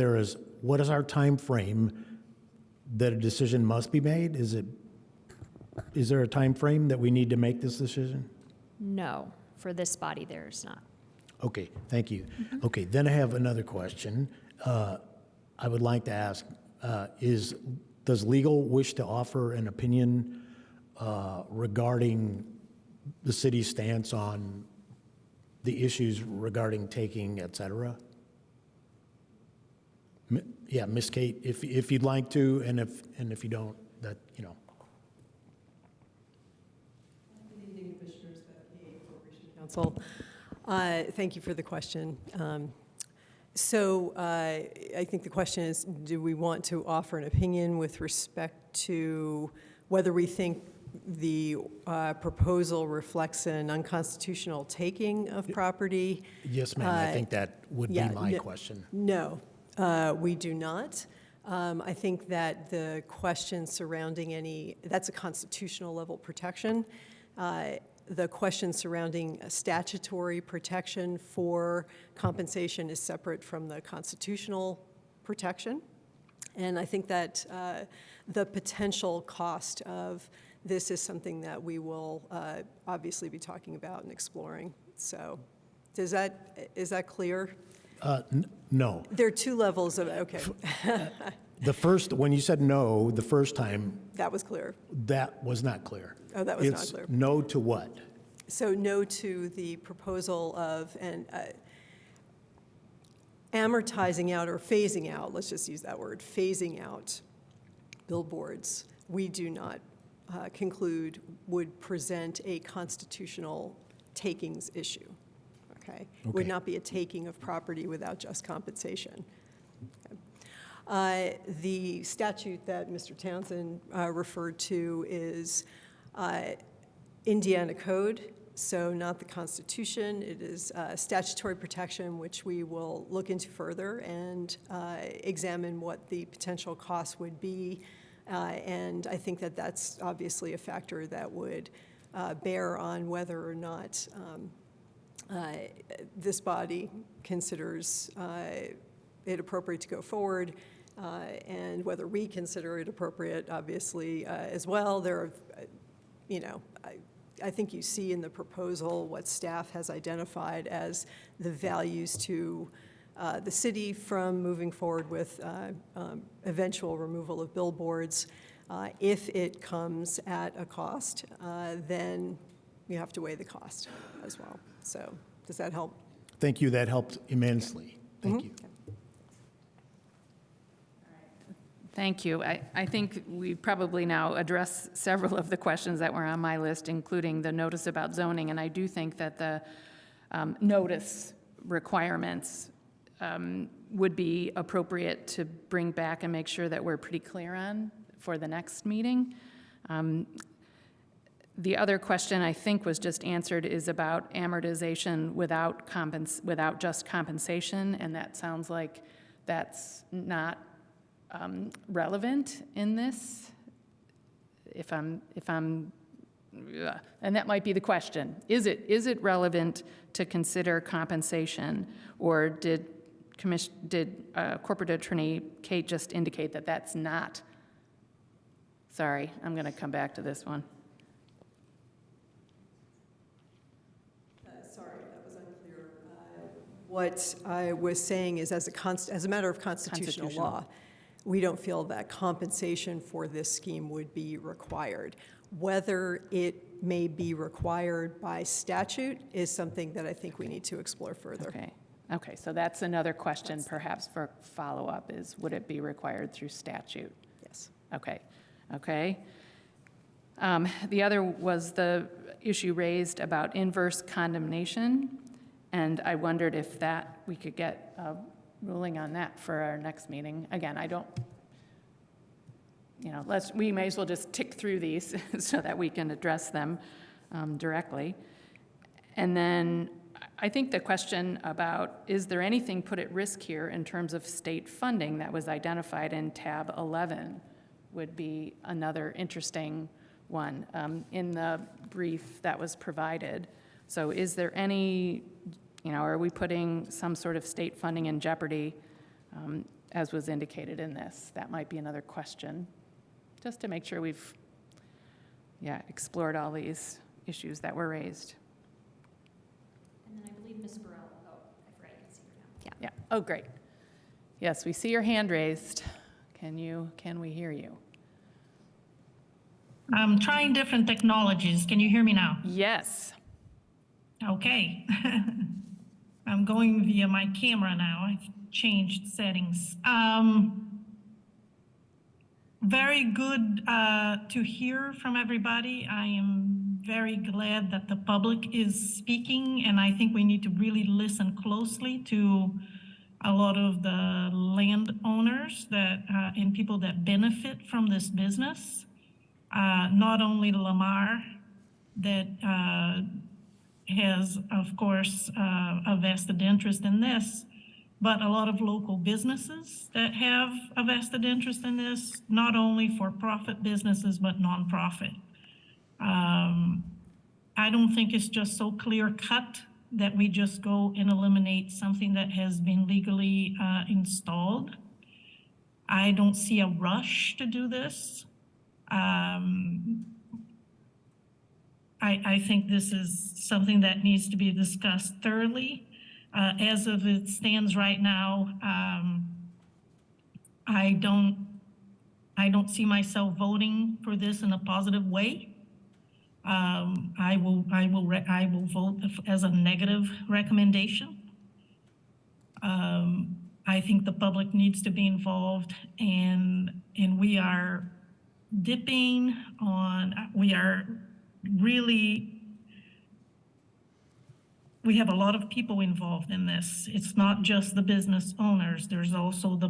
what is our time frame that a decision must be made? Is there a time frame that we need to make this decision? No, for this body, there's not. Okay, thank you. Okay, then I have another question. I would like to ask, does legal wish to offer an opinion regarding the city's stance on the issues regarding taking, et cetera? Yeah, Ms. Kate, if you'd like to, and if you don't, that, you know. Good evening, Commissioners. Becky, Corporation Counsel. Thank you for the question. So I think the question is, do we want to offer an opinion with respect to whether we think the proposal reflects an unconstitutional taking of property? Yes, ma'am, I think that would be my question. No, we do not. I think that the question surrounding that's a constitutional level protection. The question surrounding statutory protection for compensation is separate from the constitutional protection. And I think that the potential cost of this is something that we will obviously be talking about and exploring. So is that clear? No. There are two levels of, okay. When you said no, the first time. That was clear. That was not clear. Oh, that was not clear. No to what? So no to the proposal of amortizing out or phasing out, let's just use that word, phasing out billboards, we do not conclude would present a constitutional takings issue. Okay? Would not be a taking of property without just compensation. Okay. The statute that Mr. Townsend referred to is Indiana Code, so not the Constitution. It is statutory protection, which we will look into further and examine what the potential cost would be. And I think that that's obviously a factor that would bear on whether or not this body considers it appropriate to go forward, and whether we consider it appropriate, obviously, as well. There are, I think you see in the proposal what staff has identified as the values to the city from moving forward with eventual removal of billboards. If it comes at a cost, then you have to weigh the cost as well. So does that help? Thank you. That helped immensely. Thank you. Thank you. I think we probably now address several of the questions that were on my list, including the notice about zoning, and I do think that the notice requirements would be appropriate to bring back and make sure that we're pretty clear on for the next meeting. The other question I think was just answered is about amortization without just compensation, and that sounds like that's not relevant in this. And that might be the question. Is it relevant to consider compensation, or did Corporate Attorney Kate just indicate that that's not? Sorry, I'm going to come back to this one. Sorry, that was unclear. What I was saying is, as a matter of constitutional law, we don't feel that compensation for this scheme would be required. Whether it may be required by statute is something that I think we need to explore further. Okay, so that's another question perhaps for follow-up is, would it be required through statute? Yes. Okay. The other was the issue raised about inverse condemnation, and I wondered if we could get a ruling on that for our next meeting. Again, I don't, we may as well just tick through these so that we can address them directly. And then I think the question about, is there anything put at risk here in terms of state funding that was identified in tab 11 would be another interesting one in the brief that was provided. So is there any, are we putting some sort of state funding in jeopardy as was indicated in this? That might be another question, just to make sure we've, explored all these issues that were raised. And then I believe Ms. Burrell, I forgot I can see her now. Yeah. Oh, great. Yes, we see your hand raised. Can we hear you? I'm trying different technologies. Can you hear me now? Yes. Okay. I'm going via my camera now. I've changed settings. Very good to hear from everybody. I am very glad that the public is speaking, and I think we need to really listen closely to a lot of the landowners and people that benefit from this business. Not only Lamar, that has, of course, a vested interest in this, but a lot of local businesses that have a vested interest in this, not only for-profit businesses, but nonprofit. I don't think it's just so clear-cut that we just go and eliminate something that has been legally installed. I don't see a rush to do this. I think this is something that needs to be discussed thoroughly. As of it stands right now, I don't see myself voting for this in a positive way. I will vote as a negative recommendation. I think the public needs to be involved, and we are dipping on, we have a lot of people involved in this. It's not just the business owners. There's also the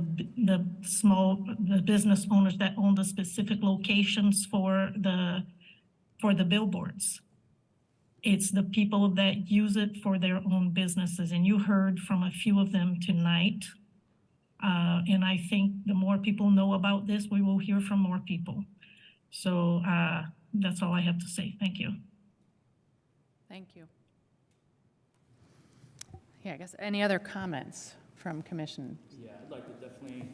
business owners that own the specific locations for the billboards. It's the people that use it for their own businesses, and you heard from a few of them tonight. And I think the more people know about this, we will hear from more people. So that's all I have to say. Thank you. Thank you. Yeah, I guess any other comments from commission? Yeah, I'd like to definitely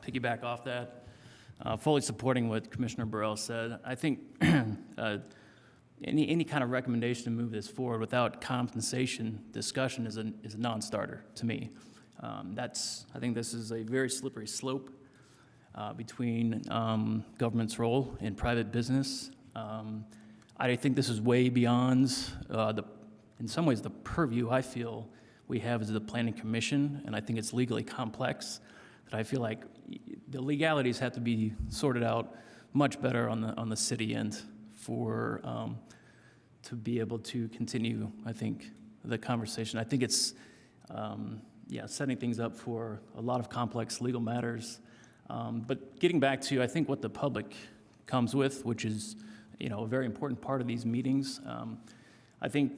piggyback off that. Fully supporting what Commissioner Burrell said. I think any kind of recommendation to move this forward without compensation discussion is a non-starter to me. I think this is a very slippery slope between government's role in private business. I think this is way beyond in some ways the purview I feel we have as the Planning Commission, and I think it's legally complex. That I feel like the legalities have to be sorted out much better on the city end for to be able to continue, I think, the conversation. I think it's setting things up for a lot of complex legal matters. But getting back to, I think, what the public comes with, which is a very important part of these meetings. I think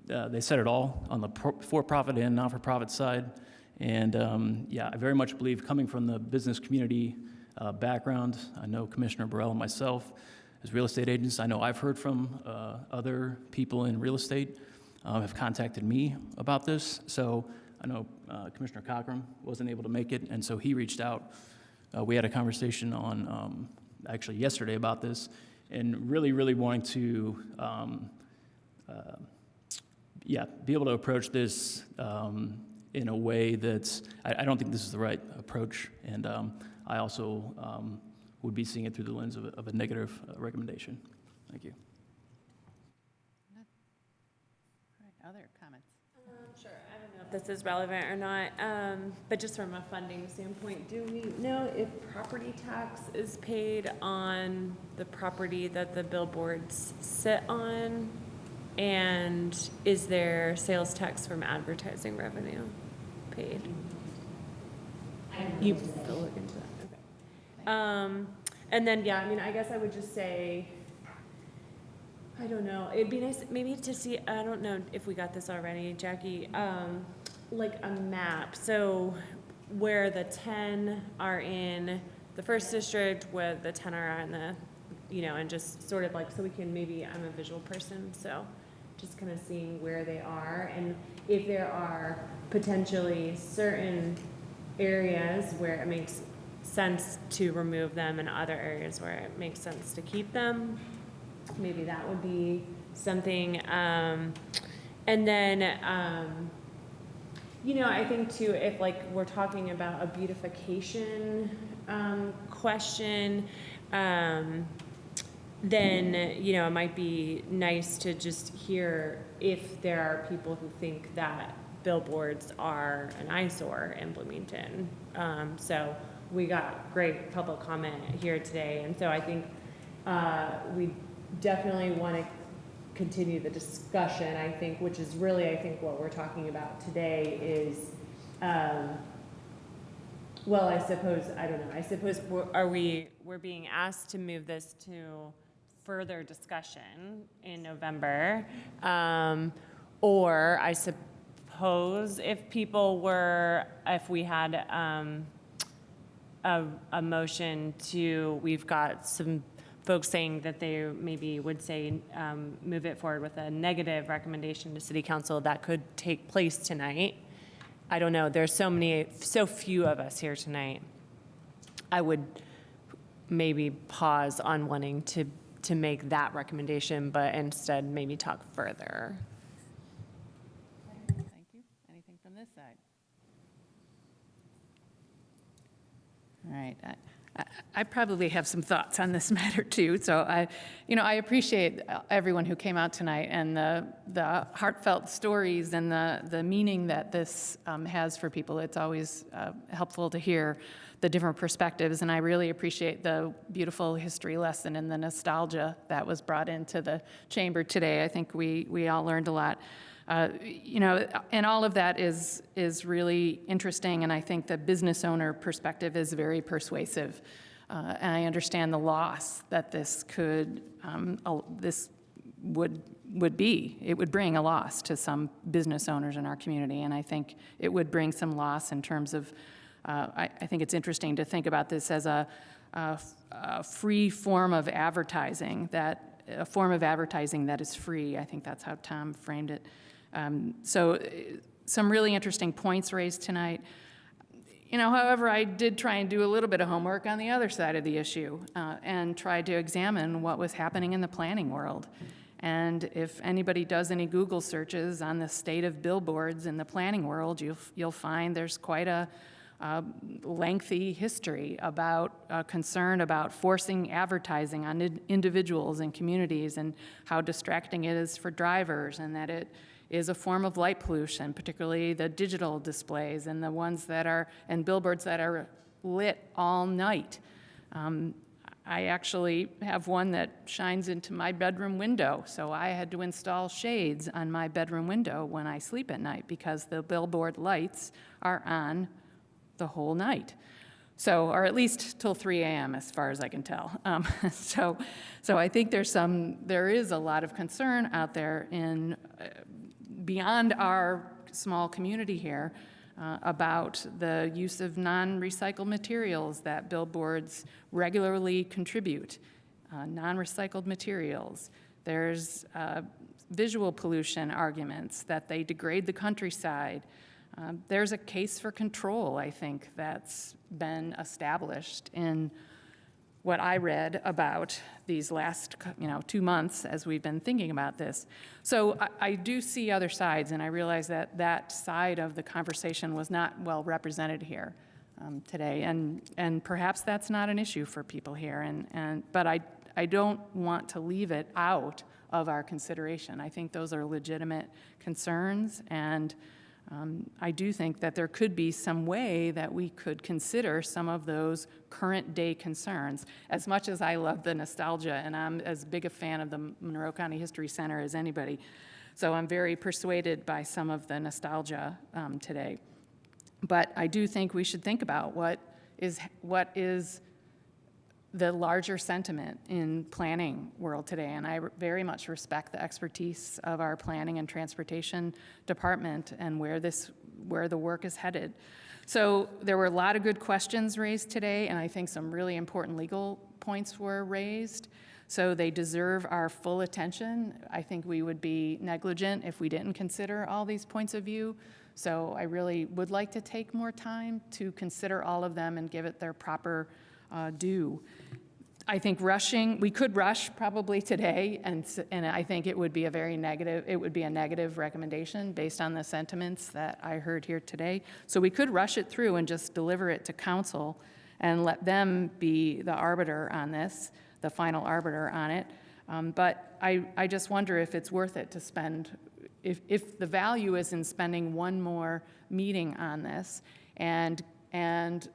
they said it all on the for-profit and not-for-profit side. And yeah, I very much believe, coming from the business community background, I know Commissioner Burrell and myself as real estate agents, I know I've heard from other people in real estate have contacted me about this. So I know Commissioner Cochran wasn't able to make it, and so he reached out. We had a conversation on actually yesterday about this, and really wanting to be able to approach this in a way that's, I don't think this is the right approach, and I also would be seeing it through the lens of a negative recommendation. Thank you. All right, other comments? Sure, I don't know if this is relevant or not, but just from a funding standpoint, do we know if property tax is paid on the property that the billboards sit on? And is there sales tax from advertising revenue paid? You will look into that, okay. And then, yeah, I mean, I guess I would just say, I don't know, it'd be nice maybe to see, I don't know if we got this already, Jackie, like a map. So where the 10 are in the first district, where the 10 are in the, and just sort of like, so we can maybe, I'm a visual person, so just kind of seeing where they are, and if there are potentially certain areas where it makes sense to remove them and other areas where it makes sense to keep them. Maybe that would be something. And then, I think too, if like we're talking about a beautification question, then, it might be nice to just hear if there are people who think that billboards are an eyesore in Bloomington. So we got great public comment here today, and so I think we definitely want to continue the discussion, I think, which is really, I think, what we're talking about today is, well, I suppose, I don't know, I suppose, we're being asked to move this to further discussion in November, or I suppose if we had a motion to, we've got some folks saying that they maybe would say move it forward with a negative recommendation to City Council, that could take place tonight. I don't know, there's so few of us here tonight. I would maybe pause on wanting to make that recommendation, but instead maybe talk further. Thank you. Anything from this side? All right. I probably have some thoughts on this matter too. So I appreciate everyone who came out tonight and the heartfelt stories and the meaning that this has for people. It's always helpful to hear the different perspectives, and I really appreciate the beautiful history lesson and the nostalgia that was brought into the chamber today. I think we all learned a lot. And all of that is really interesting, and I think the business owner perspective is very persuasive. And I understand the loss that this would be. It would bring a loss to some business owners in our community, and I think it would bring some loss in terms of, I think it's interesting to think about this as a free form of advertising, a form of advertising that is free. I think that's how Tom framed it. So some really interesting points raised tonight. However, I did try and do a little bit of homework on the other side of the issue and tried to examine what was happening in the planning world. And if anybody does any Google searches on the state of billboards in the planning world, you'll find there's quite a lengthy history about concern about forcing advertising on individuals and communities, and how distracting it is for drivers, and that it is a form of light pollution, particularly the digital displays and the ones that are, and billboards that are lit all night. I actually have one that shines into my bedroom window, so I had to install shades on my bedroom window when I sleep at night because the billboard lights are on the whole night. So, or at least till 3 a.m. as far as I can tell. So I think there is a lot of concern out there in beyond our small community here about the use of non-recycled materials that billboards regularly contribute, non-recycled materials. There's visual pollution arguments that they degrade the countryside. There's a case for control, I think, that's been established in what I read about these last 2 months as we've been thinking about this. So I do see other sides, and I realize that that side of the conversation was not well represented here today, and perhaps that's not an issue for people here, but I don't want to leave it out of our consideration. I think those are legitimate concerns, and I do think that there could be some way that we could consider some of those current day concerns. As much as I love the nostalgia, and I'm as big a fan of the Monroe County History Center as anybody, so I'm very persuaded by some of the nostalgia today. But I do think we should think about what is the larger sentiment in planning world today, and I very much respect the expertise of our planning and transportation department and where the work is headed. So there were a lot of good questions raised today, and I think some really important legal points were raised. So they deserve our full attention. I think we would be negligent if we didn't consider all these points of view. So I really would like to take more time to consider all of them and give it their proper due. I think we could rush probably today, and I think it would be a negative recommendation based on the sentiments that I heard here today. So we could rush it through and just deliver it to council and let them be the arbiter on this, the final arbiter on it. But I just wonder if it's worth it to spend, if the value is in spending one more meeting on this and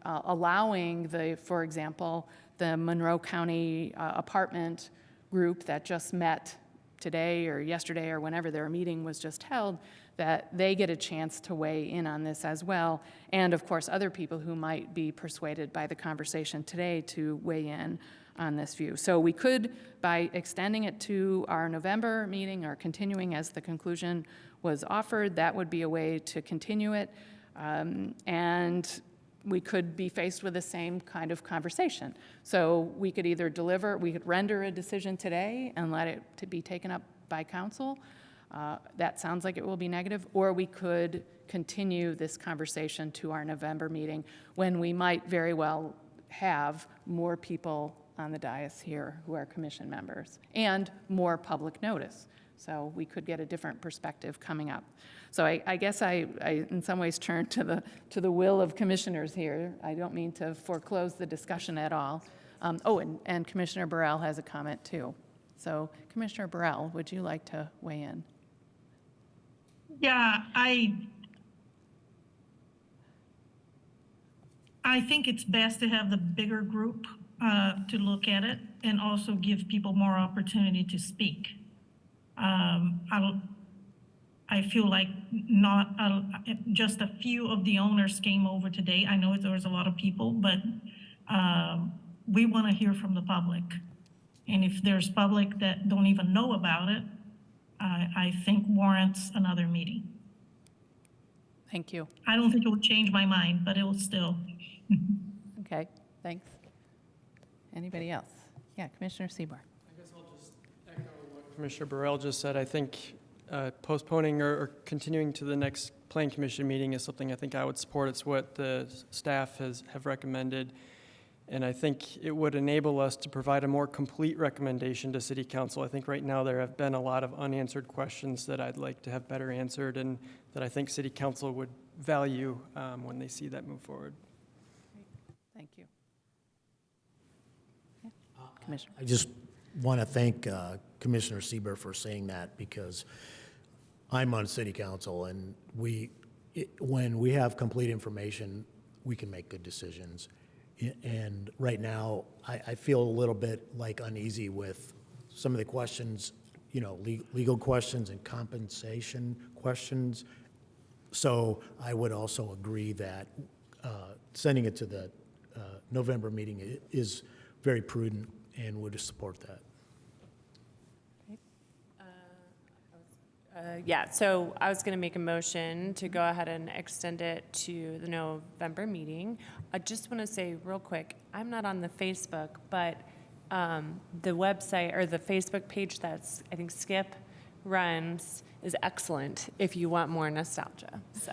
allowing for example, the Monroe County apartment group that just met today or yesterday or whenever their meeting was just held, that they get a chance to weigh in on this as well. And of course, other people who might be persuaded by the conversation today to weigh in on this view. So we could, by extending it to our November meeting or continuing as the conclusion was offered, that would be a way to continue it. And we could be faced with the same kind of conversation. So we could either render a decision today and let it to be taken up by council. That sounds like it will be negative, or we could continue this conversation to our November meeting when we might very well have more people on the dais here who are commission members and more public notice. So we could get a different perspective coming up. So I guess I in some ways turn to the will of commissioners here. I don't mean to foreclose the discussion at all. And Commissioner Burrell has a comment too. So Commissioner Burrell, would you like to weigh in? Yeah, I think it's best to have the bigger group to look at it and also give people more opportunity to speak. I feel like just a few of the owners came over today. I know there was a lot of people, but we want to hear from the public. And if there's public that don't even know about it, I think warrants another meeting. Thank you. I don't think it will change my mind, but it will still. Okay, thanks. Anybody else? Yeah, Commissioner Seaborn. I guess I'll just echo what Commissioner Burrell just said. I think postponing or continuing to the next Plan Commission meeting is something I think I would support. It's what the staff have recommended. And I think it would enable us to provide a more complete recommendation to City Council. I think right now there have been a lot of unanswered questions that I'd like to have better answered and that I think City Council would value when they see that move forward. Thank you. Yeah. Commissioner. I just want to thank Commissioner Sieber for saying that, because I'm on City Council, and when we have complete information, we can make good decisions. And right now, I feel a little bit like uneasy with some of the questions, legal questions and compensation questions. So I would also agree that sending it to the November meeting is very prudent and would support that. Yeah, so I was going to make a motion to go ahead and extend it to the November meeting. I just want to say real quick, I'm not on the Facebook, but the website or the Facebook page that's, I think Skip runs is excellent if you want more nostalgia, so.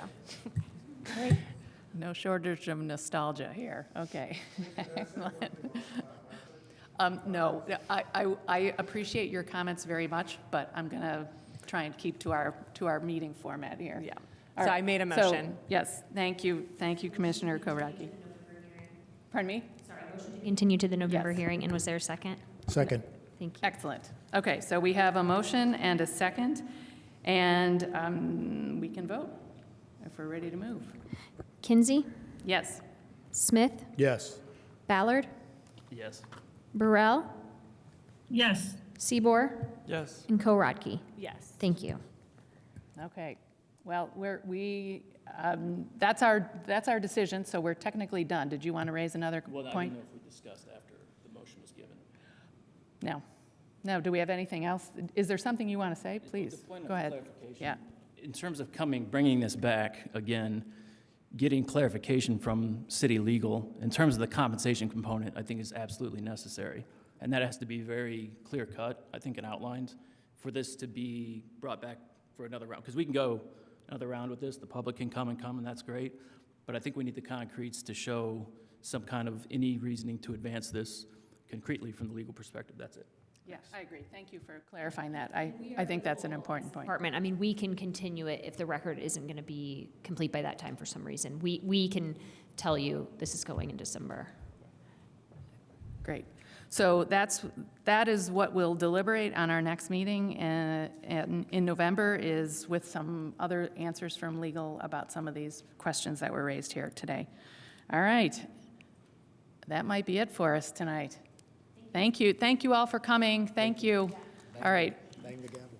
No shortage of nostalgia here. Okay. Excellent. No, I appreciate your comments very much, but I'm going to try and keep to our meeting format here. Yeah. All So right. I made a So, motion. yes, thank you, Commissioner Kowracki. Pardon me? Continue to the November Yes. hearing, and was there a second? Second. Thank you. Excellent. Okay, so we have a motion and a second, and we can vote if we're ready to move. Kinsey, Yes. Smith, Yes. Ballard, Yes. Burrell, Yes. Seabour, Yes. and Kowrocki. Yes. Thank you. Okay. Well, that's our decision, so we're technically done. Did you want to raise another Well, I point? didn't know if we discussed after the motion was given. No. No, do we have anything else? Is there something you want to say? Please, The point of go ahead. clarification, Yeah. in terms of bringing this back again, getting clarification from city legal, in terms of the compensation component, I think is absolutely necessary. And that has to be very clear cut, I think, and outlined for this to be brought back for another round. Because we can go another round with this, the public can come, and that's great. But I think we need the concretes to show some kind of any reasoning to advance this concretely from the legal perspective. That's it. Yeah, I agree. Thank you for clarifying that. I think that's an important point. Department, I mean, we can continue it if the record isn't going to be complete by that time for some reason. We can tell you this is going in December. Great. So that is what we'll deliberate on our next meeting in November, is with some other answers from legal about some of these questions that were raised here today. All right. That might be it for us tonight. Thank you. Thank you all for coming. Thank you. All right. Bang the gavel.